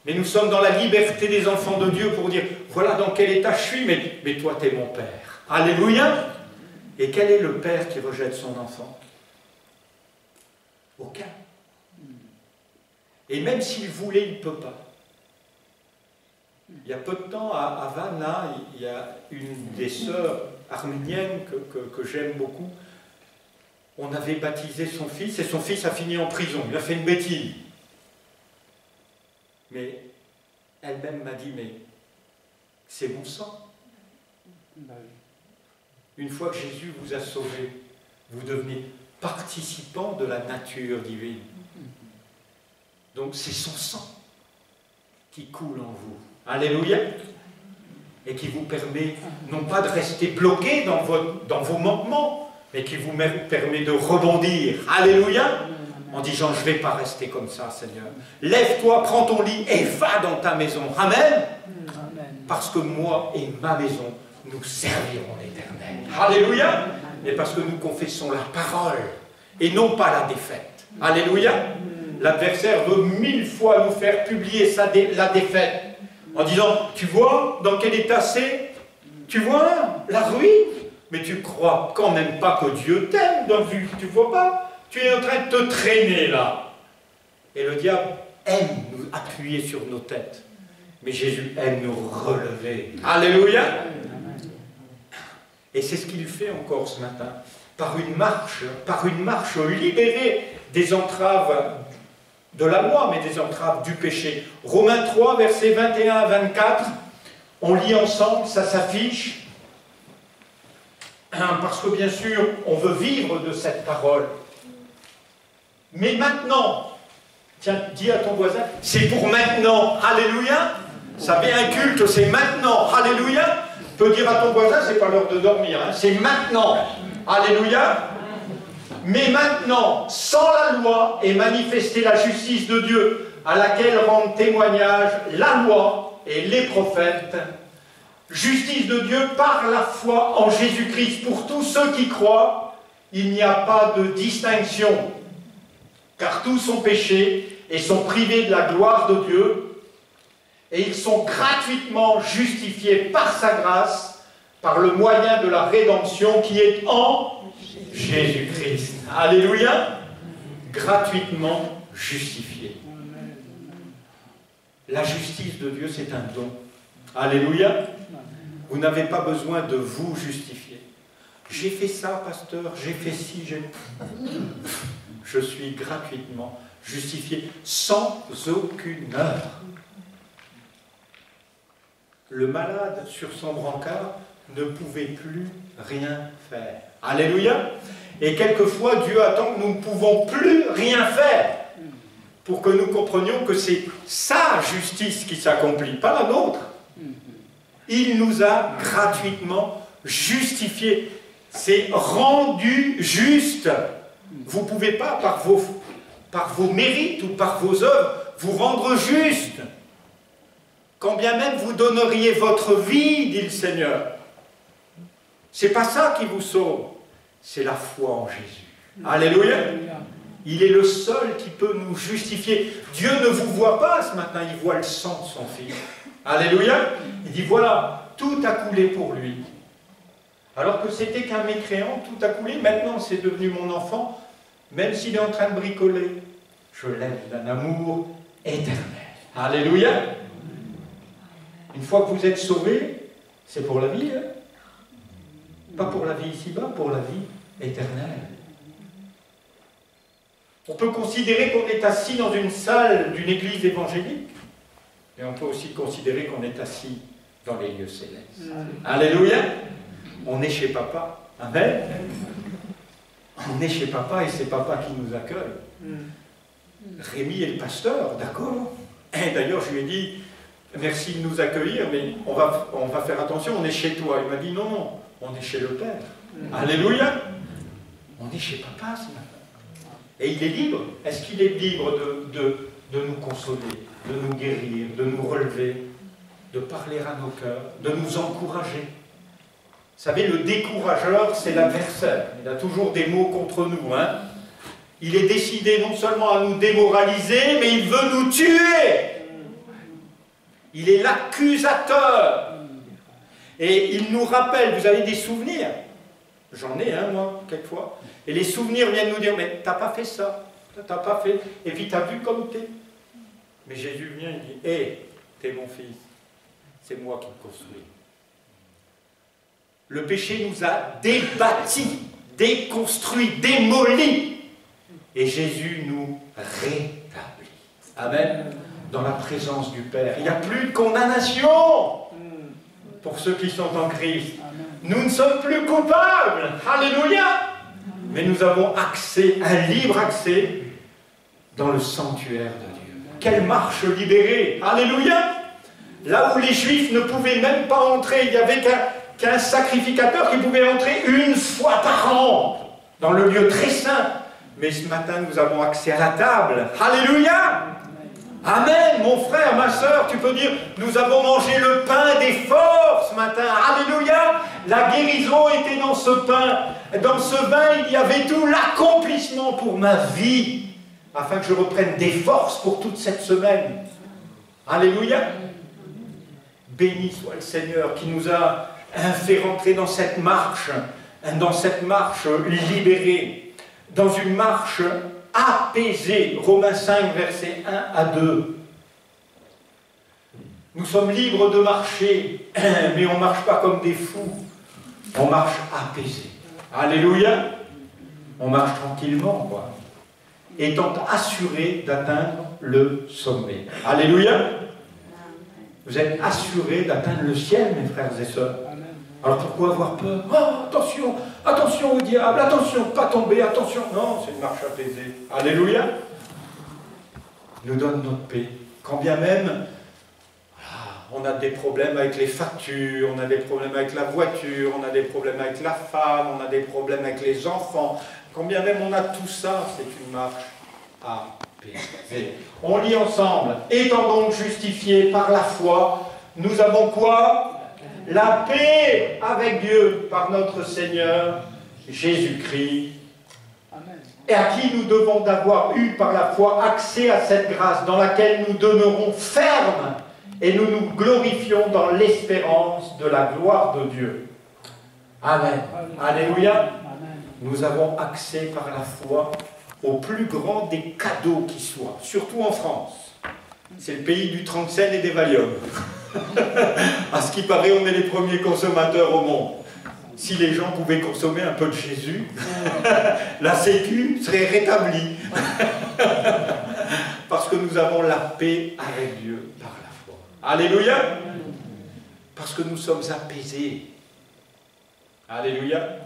mais nous sommes dans la liberté des enfants de Dieu pour dire, voilà dans quel état je suis, mais toi, tu es mon Père. Alléluia. Et quel est le Père qui rejette son enfant? Aucun. Et même s'il voulait, il ne peut pas. Il y a peu de temps, à Vannes, là, il y a une des sœurs arméniennes que j'aime beaucoup. On avait baptisé son fils, et son fils a fini en prison. Il a fait une bêtise. Mais elle-même m'a dit, mais c'est mon sang. Une fois que Jésus vous a sauvé, vous devenez participant de la nature divine. Donc c'est son sang qui coule en vous. Alléluia. Et qui vous permet, non pas de rester bloqué dans vos manquements, mais qui vous permet de rebondir. Alléluia. En disant, je ne vais pas rester comme ça, Seigneur. Lève-toi, prends ton lit et va dans ta maison. Amen. Parce que moi et ma maison, nous servirons l'Éternel. Alléluia. Et parce que nous confessons la parole et non pas la défaite. Alléluia. L'adversaire veut 1000 fois nous faire publier la défaite. En disant, tu vois dans quel état c'est? Tu vois la ruine? Mais tu crois quand même pas que Dieu t'aime, donc tu vois pas? Tu es en train de te traîner là. Et le diable aime nous appuyer sur nos têtes. Mais Jésus aime nous relever. Alléluia. Et c'est ce qu'il fait encore ce matin. Par une marche libérée des entraves de la loi, mais des entraves du péché. Romains 3, versets 21 à 24. On lit ensemble, ça s'affiche. Parce que bien sûr, on veut vivre de cette parole. Mais maintenant, tiens, dis à ton voisin, c'est pour maintenant, alléluia. Ça fait un culte, c'est maintenant, alléluia. Tu peux dire à ton voisin, c'est pas l'heure de dormir, hein, c'est maintenant, alléluia. Mais maintenant, sans la loi, est manifestée la justice de Dieu, à laquelle rendent témoignage la loi et les prophètes. Justice de Dieu par la foi en Jésus-Christ. Pour tous ceux qui croient, il n'y a pas de distinction, car tous ont péché et sont privés de la gloire de Dieu, et ils sont gratuitement justifiés par sa grâce, par le moyen de la rédemption qui est en Jésus-Christ. Alléluia! Gratuitement justifiés. La justice de Dieu, c'est un don. Alléluia! Vous n'avez pas besoin de vous justifier. J'ai fait ça, pasteur, j'ai fait ci, je suis gratuitement justifié, sans aucune œuvre. Le malade sur son brancard ne pouvait plus rien faire. Alléluia! Et quelquefois, Dieu attend que nous ne pouvons plus rien faire pour que nous comprenions que c'est sa justice qui s'accomplit, pas la nôtre. Il nous a gratuitement justifiés. C'est rendu juste. Vous ne pouvez pas, par vos mérites ou par vos œuvres, vous rendre juste. Quand bien même vous donneriez votre vie, dit le Seigneur. C'est pas ça qui vous sauve, c'est la foi en Jésus. Alléluia! Il est le seul qui peut nous justifier. Dieu ne vous voit pas ce matin, il voit le sang de son Fils. Alléluia! Il dit voilà, tout a coulé pour lui. Alors que c'était qu'un mécréant, tout a coulé, maintenant c'est devenu mon enfant, même s'il est en train de bricoler. Je l'aime d'un amour éternel. Alléluia! Une fois que vous êtes sauvés, c'est pour la vie, hein? Pas pour la vie ici-bas, pour la vie éternelle. On peut considérer qu'on est assis dans une salle d'une église évangélique, mais on peut aussi considérer qu'on est assis dans les lieux célestes. Alléluia! On est chez papa. Amen. On est chez papa et c'est papa qui nous accueille. Rémi est le pasteur, d'accord. Et d'ailleurs, je lui ai dit, merci de nous accueillir, mais on va faire attention, on est chez toi. Il m'a dit, non, non, on est chez le Père. Alléluia. On est chez papa ce matin. Et il est libre. Est-ce qu'il est libre de nous consoler, de nous guérir, de nous relever, de parler à nos cœurs, de nous encourager? Vous savez, le décourageur, c'est l'adversaire. Il a toujours des mots contre nous. Hein? Il est décidé non seulement à nous démoraliser, mais il veut nous tuer. Il est l'accusateur. Et il nous rappelle, vous avez des souvenirs? J'en ai, moi, quelquefois. Et les souvenirs viennent nous dire, mais t'as pas fait ça, t'as pas fait, et puis t'as vu comme t'es. Mais Jésus vient, il dit, hé, t'es mon fils, c'est moi qui te construis. Le péché nous a débâtis, déconstruits, démolis. Et Jésus nous rétablit. Amen. Dans la présence du Père. Il n'y a plus de condamnation pour ceux qui sont en Christ. Nous ne sommes plus coupables. Alléluia. Mais nous avons accès, un libre accès, dans le sanctuaire de Dieu. Quelle marche libérée. Alléluia. Là où les Juifs ne pouvaient même pas entrer, il n'y avait qu'un sacrificateur qui pouvait entrer une fois par an dans le lieu très saint. Mais ce matin, nous avons accès à la table. Alléluia! Amen, mon frère, ma soeur, tu peux dire, nous avons mangé le pain des forts ce matin. Alléluia! La guérison était dans ce pain. Dans ce vin, il y avait tout l'accomplissement pour ma vie, afin que je reprenne des forces pour toute cette semaine. Alléluia! Béni soit le Seigneur qui nous a fait rentrer dans cette marche libérée, dans une marche apaisée. Romains 5, versets 1 à 2. Nous sommes libres de marcher, mais on ne marche pas comme des fous. On marche apaisé. Alléluia. On marche tranquillement, quoi. Étant assuré d'atteindre le sommet. Alléluia. Vous êtes assurés d'atteindre le ciel, mes frères et sœurs. Alors pourquoi avoir peur? Oh, attention, attention au diable, attention, pas tomber, attention. Non, c'est une marche apaisée. Alléluia. Il nous donne notre paix. Quand bien même, on a des problèmes avec les factures, on a des problèmes avec la voiture, on a des problèmes avec la femme, on a des problèmes avec les enfants. Quand bien même on a tout ça, c'est une marche apaisée. On lit ensemble. Étant donc justifiés par la foi, nous avons quoi? La paix avec Dieu par notre Seigneur Jésus-Christ, et à qui nous devons d'avoir eu par la foi accès à cette grâce dans laquelle nous demeurons fermes et nous nous glorifions dans l'espérance de la gloire de Dieu. Amen. Alléluia. Nous avons accès par la foi au plus grand des cadeaux qui soient, surtout en France. C'est le pays du Tranxène et des Valium. À ce qui paraît, on est les premiers consommateurs au monde. Si les gens pouvaient consommer un peu de Jésus, la Sécu serait rétablie. Parce que nous avons la paix avec Dieu par la foi. Alléluia. Parce que nous sommes apaisés. Alléluia.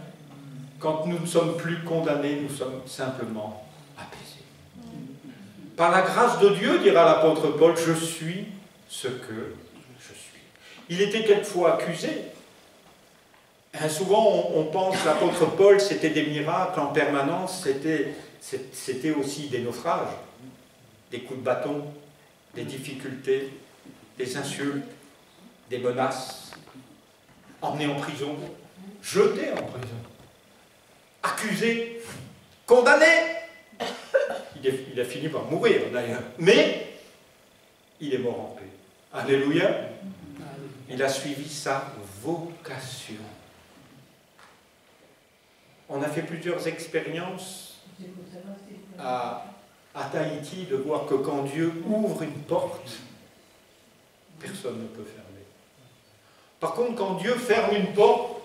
Quand nous ne sommes plus condamnés, nous sommes simplement apaisés. Par la grâce de Dieu, dira l'apôtre Paul, je suis ce que je suis. Il était quelquefois accusé. Souvent, on pense que l'apôtre Paul, c'était des miracles en permanence, c'était aussi des naufrages, des coups de bâton, des difficultés, des insultes, des menaces, emmené en prison, jeté en prison, accusé, condamné. Il a fini par mourir d'ailleurs, mais il est mort en paix. Alléluia. Il a suivi sa vocation. On a fait plusieurs expériences à Tahiti de voir que quand Dieu ouvre une porte, personne ne peut fermer. Par contre, quand Dieu ferme une porte,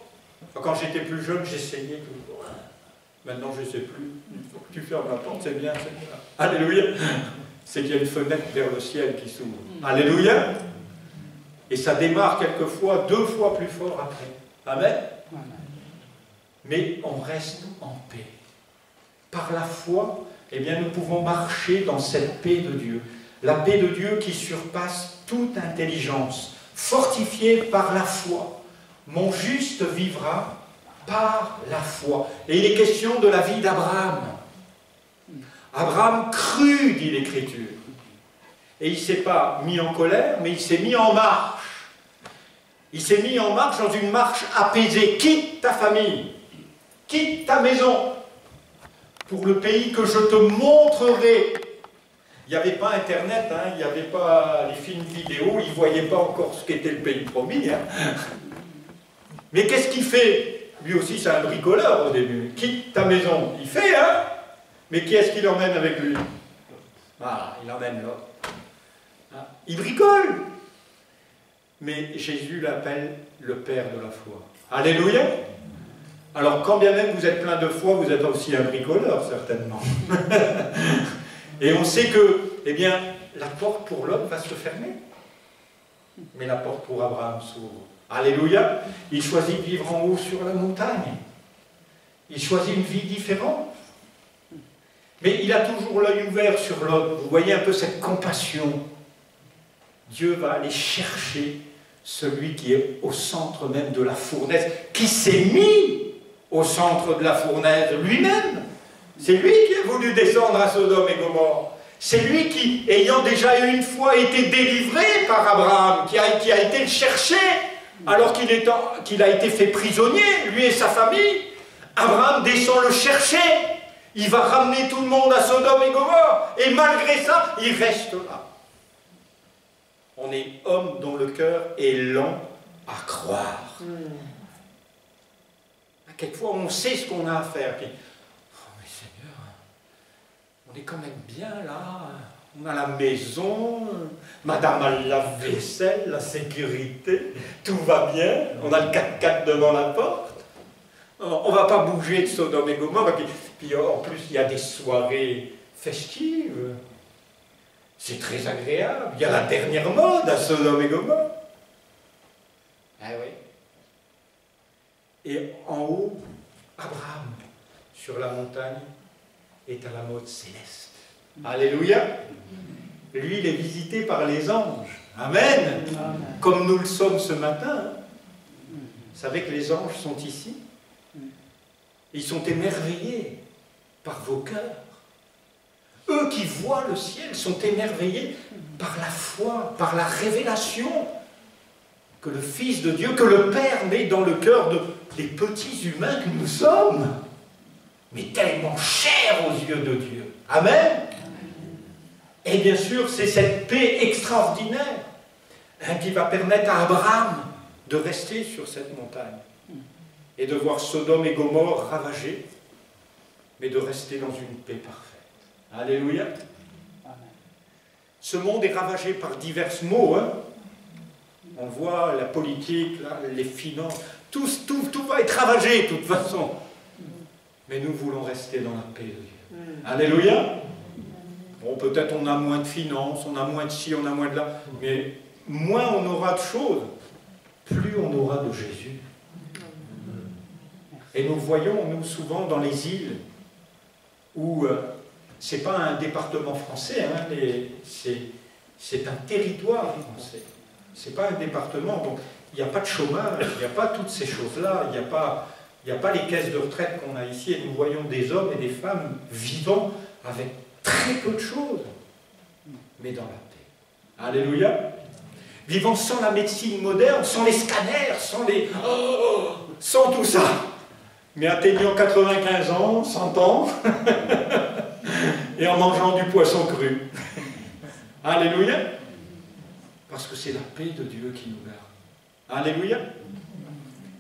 quand j'étais plus jeune, j'essayais toujours. Maintenant, je ne sais plus. Il faut que tu fermes la porte, c'est bien. Alléluia. C'est qu'il y a une fenêtre vers le ciel qui s'ouvre. Alléluia. Et ça démarre quelquefois 2 fois plus fort après. Amen. Mais on reste en paix. Par la foi, eh bien, nous pouvons marcher dans cette paix de Dieu. La paix de Dieu qui surpasse toute intelligence, fortifiée par la foi. Mon juste vivra par la foi. Et il est question de la vie d'Abraham. Abraham crut, dit l'Écriture. Et il ne s'est pas mis en colère, mais il s'est mis en marche. Il s'est mis en marche dans une marche apaisée. Quitte ta famille, quitte ta maison, pour le pays que je te montrerai. Il n'y avait pas Internet, hein, il n'y avait pas les films vidéo, il ne voyait pas encore ce qu'était le pays promis. Hein. Mais qu'est-ce qu'il fait? Lui aussi, c'est un bricoleur au début. Quitte ta maison. Il fait, hein? Mais qui est-ce qu'il emmène avec lui? Voilà, il emmène l'autre. Hein? Il bricole. Mais Jésus l'appelle le Père de la foi. Alléluia. Alors, quand bien même vous êtes plein de foi, vous êtes aussi un bricoleur, certainement. Et on sait que, eh bien, la porte pour l'homme va se fermer. Mais la porte pour Abraham s'ouvre. Alléluia. Il choisit de vivre en haut sur la montagne. Il choisit une vie différente. Mais il a toujours l'œil ouvert sur l'autre. Vous voyez un peu cette compassion. Dieu va aller chercher celui qui est au centre même de la fournaise, qui s'est mis au centre de la fournaise lui-même. C'est lui qui a voulu descendre à Sodome et Gomorrhe. C'est lui qui, ayant déjà une fois été délivré par Abraham, qui a été le chercher, alors qu'il a été fait prisonnier, lui et sa famille. Abraham descend le chercher. Il va ramener tout le monde à Sodome et Gomorrhe. Et malgré ça, il reste là. On est homme dont le cœur est lent à croire. Quelquefois, on sait ce qu'on a à faire. Puis, oh, mais Seigneur, on est quand même bien là. On a la maison, madame a le lave-vaisselle, la sécurité, tout va bien. On a le 4x4 devant la porte. On ne va pas bouger de Sodome et Gomorrhe. Puis en plus, il y a des soirées festives. C'est très agréable. Il y a la dernière mode à Sodome et Gomorrhe. Ah oui. Et en haut, Abraham, sur la montagne, est à la mode céleste. Alléluia. lui, il est visité par les anges. Amen. Comme nous le sommes ce matin. Vous savez que les anges sont ici. Ils sont émerveillés par vos cœurs. Eux qui voient le ciel sont émerveillés par la foi, par la révélation que le Fils de Dieu, que le Père met dans le cœur des petits humains que nous sommes, mais tellement chers aux yeux de Dieu. Amen. Et bien sûr, c'est cette paix extraordinaire qui va permettre à Abraham de rester sur cette montagne et de voir Sodome et Gomorrhe ravagés, mais de rester dans une paix parfaite. Alléluia. Ce monde est ravagé par divers maux. On voit la politique, les finances, tout va être ravagé de toute façon. Mais nous voulons rester dans la paix de Dieu. Alléluia. Bon, peut-être on a moins de finances, on a moins de ci, on a moins de là, mais moins on aura de choses, plus on aura de Jésus. Et nous voyons, nous, souvent dans les îles, où ce n'est pas un département français, c'est un territoire français. Ce n'est pas un département, donc il n'y a pas de chômage, il n'y a pas toutes ces choses-là, il n'y a pas les caisses de retraite qu'on a ici, et nous voyons des hommes et des femmes vivant avec très peu de choses, mais dans la paix. Alléluia. Vivant sans la médecine moderne, sans les scanners, sans tout ça, mais atteignant 95 ans, 100 ans, et en mangeant du poisson cru. Alléluia. Parce que c'est la paix de Dieu qui nous garde. Alléluia.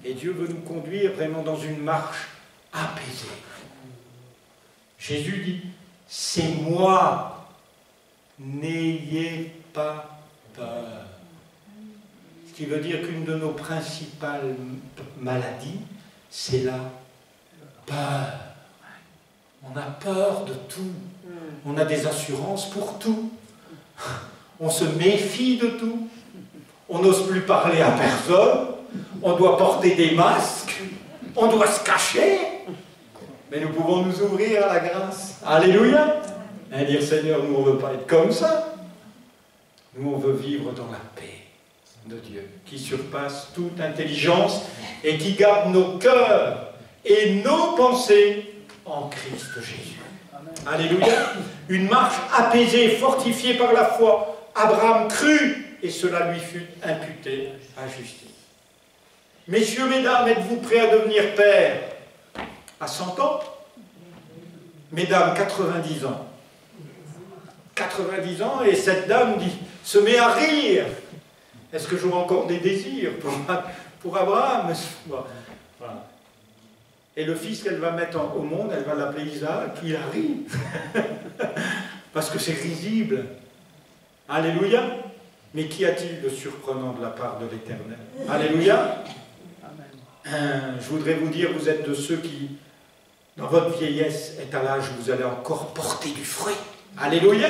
Et Dieu veut nous conduire vraiment dans une marche apaisée. Jésus dit, c'est moi, n'ayez pas peur. Ce qui veut dire qu'une de nos principales maladies, c'est la peur. On a peur de tout. On a des assurances pour tout. On se méfie de tout. On n'ose plus parler à personne. On doit porter des masques. On doit se cacher. Mais nous pouvons nous ouvrir à la grâce. Alléluia. Et dire, Seigneur, nous on ne veut pas être comme ça. Nous on veut vivre dans la paix de Dieu, qui surpasse toute intelligence et qui garde nos cœurs et nos pensées en Christ Jésus. Alléluia. Une marche apaisée, fortifiée par la foi. Abraham crut et cela lui fut imputé à justice. Messieurs, mesdames, êtes-vous prêts à devenir père à 100 ans? Mesdames, 90 ans. 90 ans, et cette dame se met à rire. Est-ce que j'aurai encore des désirs pour Abraham? Voilà. Et le fils qu'elle va mettre au monde, elle va l'appeler Isaac, puis il arrive. Parce que c'est risible. Alléluia. Mais qu'y a-t-il de surprenant de la part de l'Éternel? Alléluia. Je voudrais vous dire, vous êtes de ceux qui, dans votre vieillesse, est à l'âge où vous allez encore porter du fruit. Alléluia.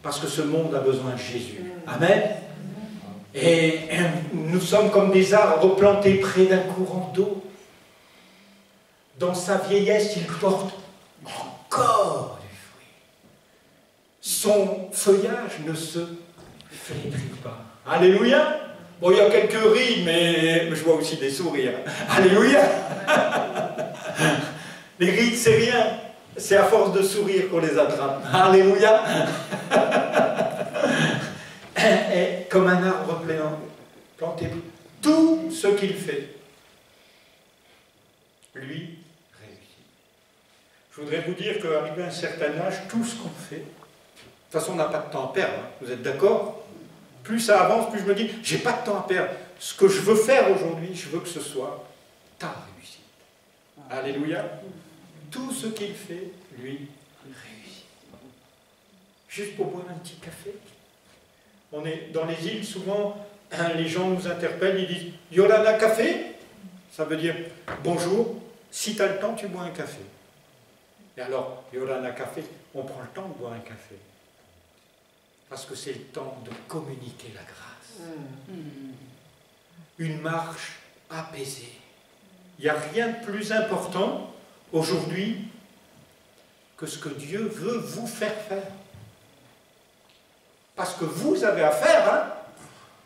Parce que ce monde a besoin de Jésus. Amen. Et nous sommes comme des arbres plantés près d'un courant d'eau. Dans sa vieillesse, il porte encore du fruit. Son feuillage ne se flétrit pas. Alléluia. Bon, il y a quelques rides, mais je vois aussi des sourires. Alléluia. Les rides, c'est rien. C'est à force de sourire qu'on les attrape. Alléluia. Et comme un arbre planté, tout ce qu'il fait, lui, réussit. Je voudrais vous dire qu'arrivé à un certain âge, tout ce qu'on fait, de toute façon, on n'a pas de temps à perdre. Vous êtes d'accord? Plus ça avance, plus je me dis, j'ai pas de temps à perdre. Ce que je veux faire aujourd'hui, je veux que ce soit ta réussite. Alléluia. Tout ce qu'il fait, lui, réussit. Juste pour boire un petit café. On est dans les îles, souvent, les gens nous interpellent, ils disent « Yolanda, café ?» Ça veut dire « Bonjour, si tu as le temps, tu bois un café. » Et alors, Yolanda, café, on prend le temps de boire un café. Parce que c'est le temps de communiquer la grâce. Une marche apaisée. Il n'y a rien de plus important aujourd'hui que ce que Dieu veut vous faire faire. Parce que vous avez à faire hein,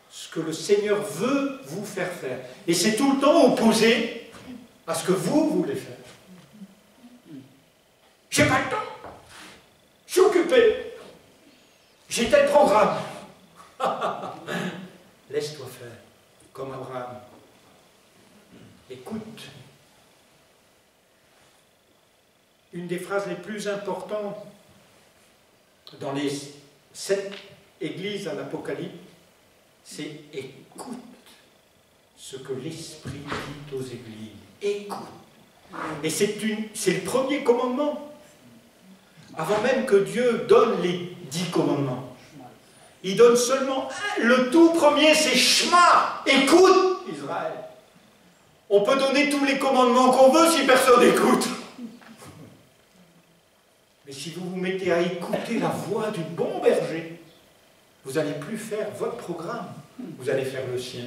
ce que le Seigneur veut vous faire faire. Et c'est tout le temps opposé à ce que vous voulez faire. J'ai pas le temps. Je suis occupé. J'ai tel programme. Laisse-toi faire, comme Abraham. Écoute. Une des phrases les plus importantes dans les 7 églises à l'Apocalypse, c'est « écoute ce que l'Esprit dit aux églises ». Écoute. Et c'est le premier commandement. Avant même que Dieu donne les 10 commandements. Il donne seulement un. Le tout premier, c'est « Shema ». Écoute, Israël. On peut donner tous les commandements qu'on veut si personne n'écoute. Mais si vous vous mettez à écouter la voix du bon berger, vous n'allez plus faire votre programme, vous allez faire le sien.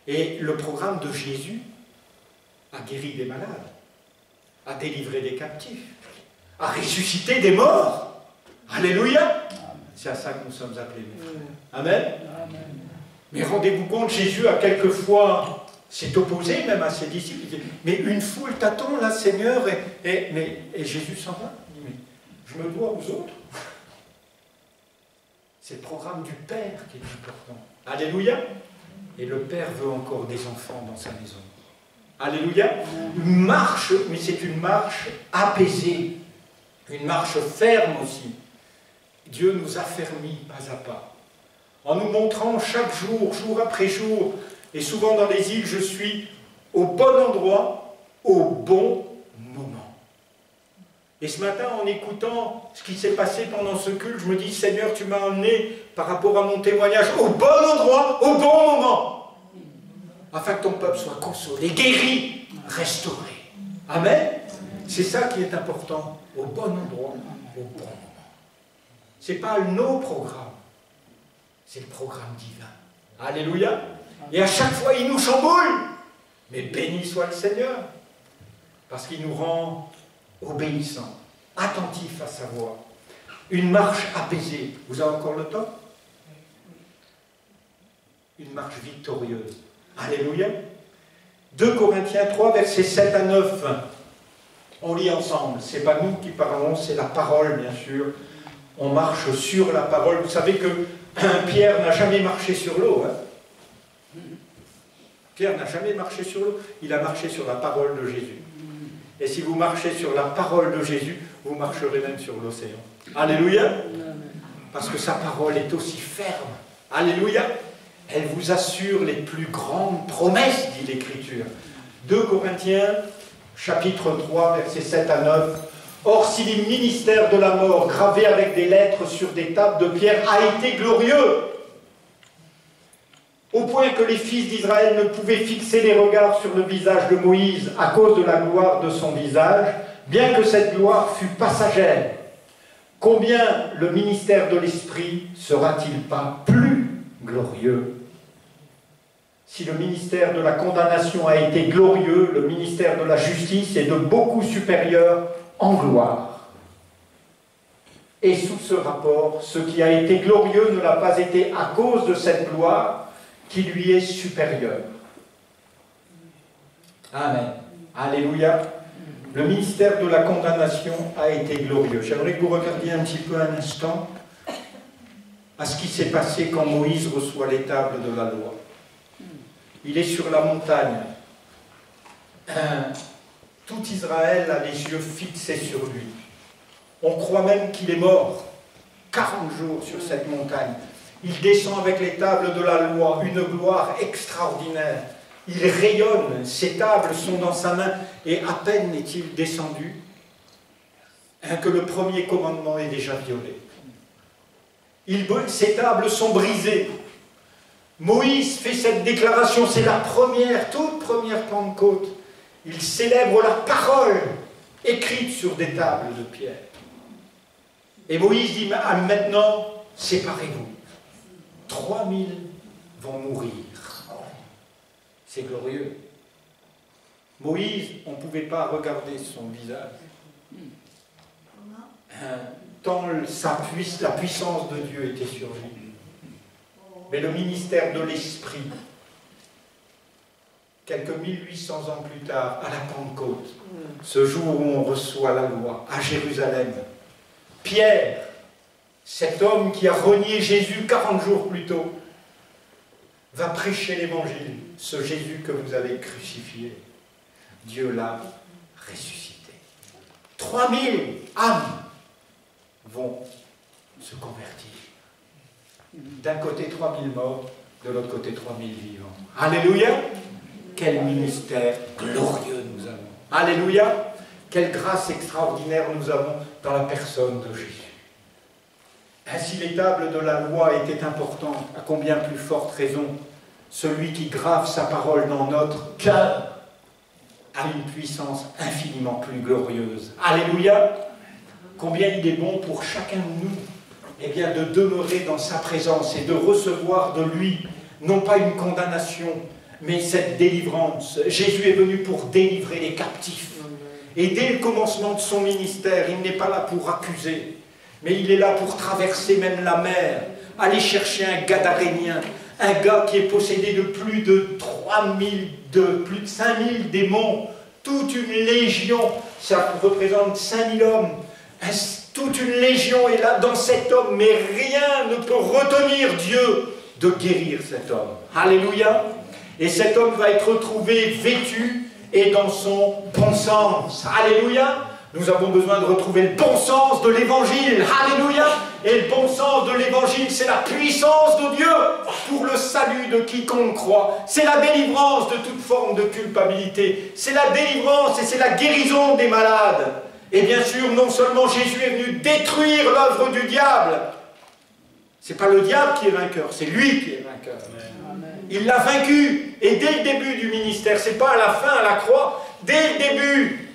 Et le programme de Jésus a guéri des malades, a délivré des captifs, a ressuscité des morts. Alléluia! C'est à ça que nous sommes appelés, mes frères. Amen? Mais rendez-vous compte, Jésus a quelquefois s'est opposé même à ses disciples. Il dit, mais une foule t'attend là, Seigneur, et Jésus s'en va. Il dit, mais je me dois aux autres. C'est le programme du Père qui est important. Alléluia. Et le Père veut encore des enfants dans sa maison. Alléluia. Une marche, mais c'est une marche apaisée. Une marche ferme aussi. Dieu nous affermit pas à pas. En nous montrant chaque jour, jour après jour, et souvent dans les îles, je suis au bon endroit, au bon moment. Et ce matin, en écoutant ce qui s'est passé pendant ce culte, je me dis, Seigneur, tu m'as emmené par rapport à mon témoignage au bon endroit, au bon moment, afin que ton peuple soit consolé, guéri, restauré. Amen. C'est ça qui est important, au bon endroit, au bon moment. Ce n'est pas nos programmes, c'est le programme divin. Alléluia. Et à chaque fois, il nous chamboule. Mais béni soit le Seigneur. Parce qu'il nous rend obéissants, attentifs à sa voix. Une marche apaisée. Vous avez encore le temps? Une marche victorieuse. Alléluia. 2 Corinthiens 3, versets 7 à 9. On lit ensemble. Ce n'est pas nous qui parlons, c'est la parole, bien sûr. On marche sur la parole. Vous savez que Pierre n'a jamais marché sur l'eau. Hein? Pierre n'a jamais marché sur l'eau, il a marché sur la parole de Jésus. Et si vous marchez sur la parole de Jésus, vous marcherez même sur l'océan. Alléluia. Parce que sa parole est aussi ferme. Alléluia. Elle vous assure les plus grandes promesses, dit l'Écriture. 2 Corinthiens, chapitre 3, versets 7 à 9. Or, si le ministère de la mort, gravé avec des lettres sur des tables de pierre, a été glorieux, au point que les fils d'Israël ne pouvaient fixer les regards sur le visage de Moïse à cause de la gloire de son visage, bien que cette gloire fût passagère, combien le ministère de l'Esprit sera-t-il pas plus glorieux? Si le ministère de la condamnation a été glorieux, le ministère de la justice est de beaucoup supérieur en gloire. Et sous ce rapport, ce qui a été glorieux ne l'a pas été à cause de cette gloire qui lui est supérieur. Amen. Alléluia. Le ministère de la condamnation a été glorieux. J'aimerais que vous regardiez un petit peu un instant à ce qui s'est passé quand Moïse reçoit les tables de la loi. Il est sur la montagne. Tout Israël a les yeux fixés sur lui. On croit même qu'il est mort. 40 jours sur cette montagne. Il descend avec les tables de la loi, une gloire extraordinaire. Il rayonne, ses tables sont dans sa main, et à peine n'est-il descendu que le premier commandement est déjà violé. Ses tables sont brisées. Moïse fait cette déclaration, c'est la première, toute première Pentecôte. Il célèbre la parole écrite sur des tables de pierre. Et Moïse dit, maintenant, séparez-vous. 3000 vont mourir. C'est glorieux. Moïse, on ne pouvait pas regarder son visage. tant la puissance de Dieu était sur lui. Mais le ministère de l'Esprit, quelques 1800 ans plus tard, à la Pentecôte, ce jour où on reçoit la loi, à Jérusalem, Pierre, cet homme qui a renié Jésus 40 jours plus tôt, va prêcher l'évangile, ce Jésus que vous avez crucifié. Dieu l'a ressuscité. 3000 âmes vont se convertir. D'un côté 3000 morts, de l'autre côté 3000 vivants. Alléluia! Quel ministère glorieux nous avons. Alléluia! Quelle grâce extraordinaire nous avons dans la personne de Jésus. Ainsi les tables de la loi étaient importantes, à combien plus forte raison celui qui grave sa parole dans notre cœur a une puissance infiniment plus glorieuse. Alléluia! Combien il est bon pour chacun de nous, eh bien, de demeurer dans sa présence et de recevoir de lui, non pas une condamnation, mais cette délivrance. Jésus est venu pour délivrer les captifs. Et dès le commencement de son ministère, il n'est pas là pour accuser, mais il est là pour traverser même la mer, aller chercher un Gadarénien, un gars qui est possédé de plus de 5000 démons, toute une légion, ça représente 5000 hommes, toute une légion est là dans cet homme, mais rien ne peut retenir Dieu de guérir cet homme. Alléluia! Et cet homme va être retrouvé vêtu et dans son bon sens. Alléluia! Nous avons besoin de retrouver le bon sens de l'évangile. Alléluia! Et le bon sens de l'évangile, c'est la puissance de Dieu pour le salut de quiconque croit. C'est la délivrance de toute forme de culpabilité. C'est la délivrance et c'est la guérison des malades. Et bien sûr, non seulement Jésus est venu détruire l'œuvre du diable. Ce n'est pas le diable qui est vainqueur, c'est lui qui est vainqueur. Il l'a vaincu. Et dès le début du ministère, ce n'est pas à la fin, à la croix, dès le début,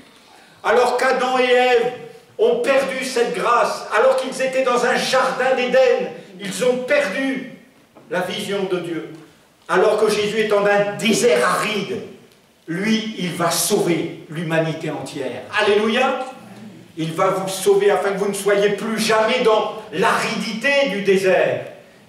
alors qu'Adam et Ève ont perdu cette grâce, alors qu'ils étaient dans un jardin d'Éden, ils ont perdu la vision de Dieu. Alors que Jésus est dans un désert aride, lui, il va sauver l'humanité entière. Alléluia! Il va vous sauver afin que vous ne soyez plus jamais dans l'aridité du désert,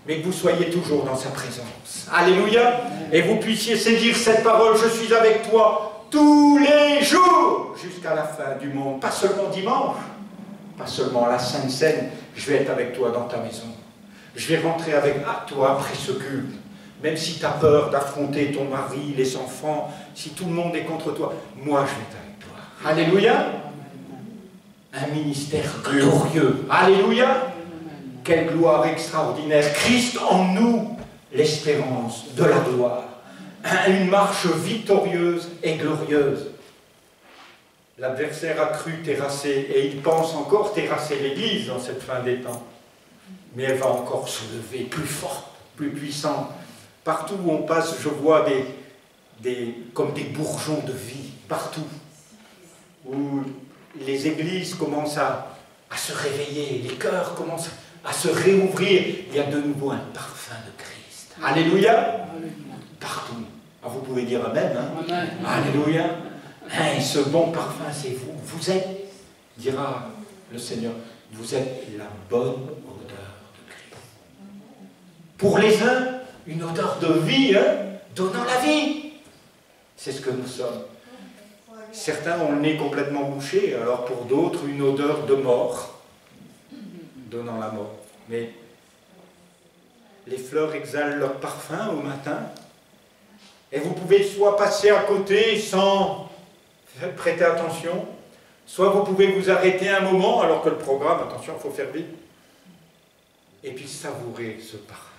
mais que vous soyez toujours dans sa présence. Alléluia! Et vous puissiez saisir cette parole, je suis avec toi tous les jours jusqu'à la fin du monde. Pas seulement dimanche, pas seulement la Sainte Seine, je vais être avec toi dans ta maison. Je vais rentrer avec toi après ce culte. Même si tu as peur d'affronter ton mari, les enfants, si tout le monde est contre toi, moi je vais être avec toi. Alléluia! Un ministère glorieux. Alléluia! Quelle gloire extraordinaire. Christ en nous, l'espérance de la gloire. Une marche victorieuse et glorieuse. L'adversaire a cru terrasser, et il pense encore terrasser l'Église dans cette fin des temps. Mais elle va encore se lever plus forte, plus puissante. Partout où on passe, je vois comme des bourgeons de vie, partout. Où les églises commencent à se réveiller, les cœurs commencent à se réouvrir. Il y a de nouveau un parfum de Christ. Alléluia! Partout. Alors vous pouvez dire Amen. Hein? Amen. Alléluia! Et ce bon parfum, c'est vous. Vous êtes, dira le Seigneur, vous êtes la bonne odeur de Christ. Pour les uns, une odeur de vie, hein, donnant la vie. C'est ce que nous sommes. Certains ont le nez complètement bouché, alors pour d'autres, une odeur de mort, donnant la mort. Mais les fleurs exhalent leur parfum au matin, et vous pouvez soit passer à côté sans prêter attention, soit vous pouvez vous arrêter un moment, alors que le programme, attention, il faut faire vite, et puis savourer ce parfum.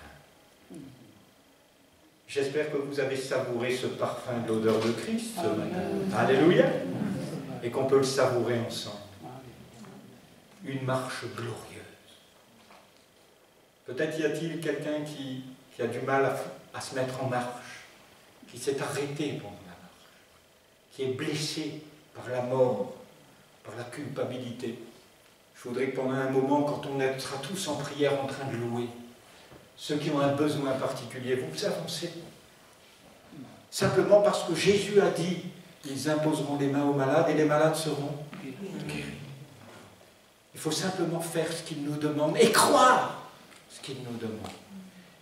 J'espère que vous avez savouré ce parfum de l'odeur de Christ ce matin. Alléluia! Et qu'on peut le savourer ensemble. Une marche glorieuse. Peut-être y a-t-il quelqu'un qui a du mal à se mettre en marche, qui s'est arrêté pendant la marche, qui est blessé par la mort, par la culpabilité. Je voudrais que pendant un moment, quand on sera tous en prière en train de louer, ceux qui ont un besoin particulier, vous avancez. Simplement parce que Jésus a dit, ils imposeront les mains aux malades et les malades seront guéris. Il faut simplement faire ce qu'il nous demande et croire ce qu'il nous demande.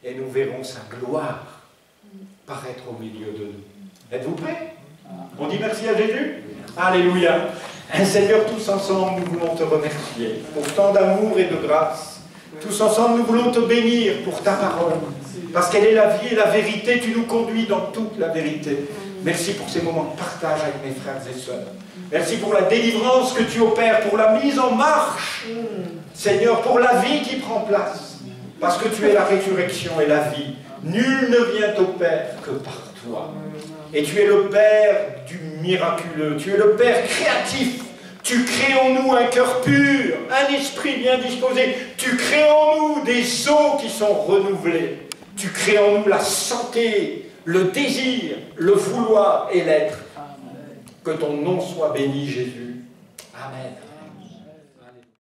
Et nous verrons sa gloire paraître au milieu de nous. Êtes-vous prêts? On dit merci à Jésus? Alléluia. Seigneur, tous ensemble, nous voulons te remercier pour tant d'amour et de grâce. Tous ensemble, nous voulons te bénir pour ta parole. Parce qu'elle est la vie et la vérité. Tu nous conduis dans toute la vérité. Merci pour ces moments de partage avec mes frères et sœurs. Merci pour la délivrance que tu opères, pour la mise en marche. Seigneur, pour la vie qui prend place. Parce que tu es la résurrection et la vie. Nul ne vient au Père que par toi. Et tu es le Père du miraculeux. Tu es le Père créatif. Tu crées en nous un cœur pur, un esprit bien disposé. Tu crées en nous des os qui sont renouvelés. Tu crées en nous la santé, le désir, le vouloir et l'être. Que ton nom soit béni, Jésus. Amen.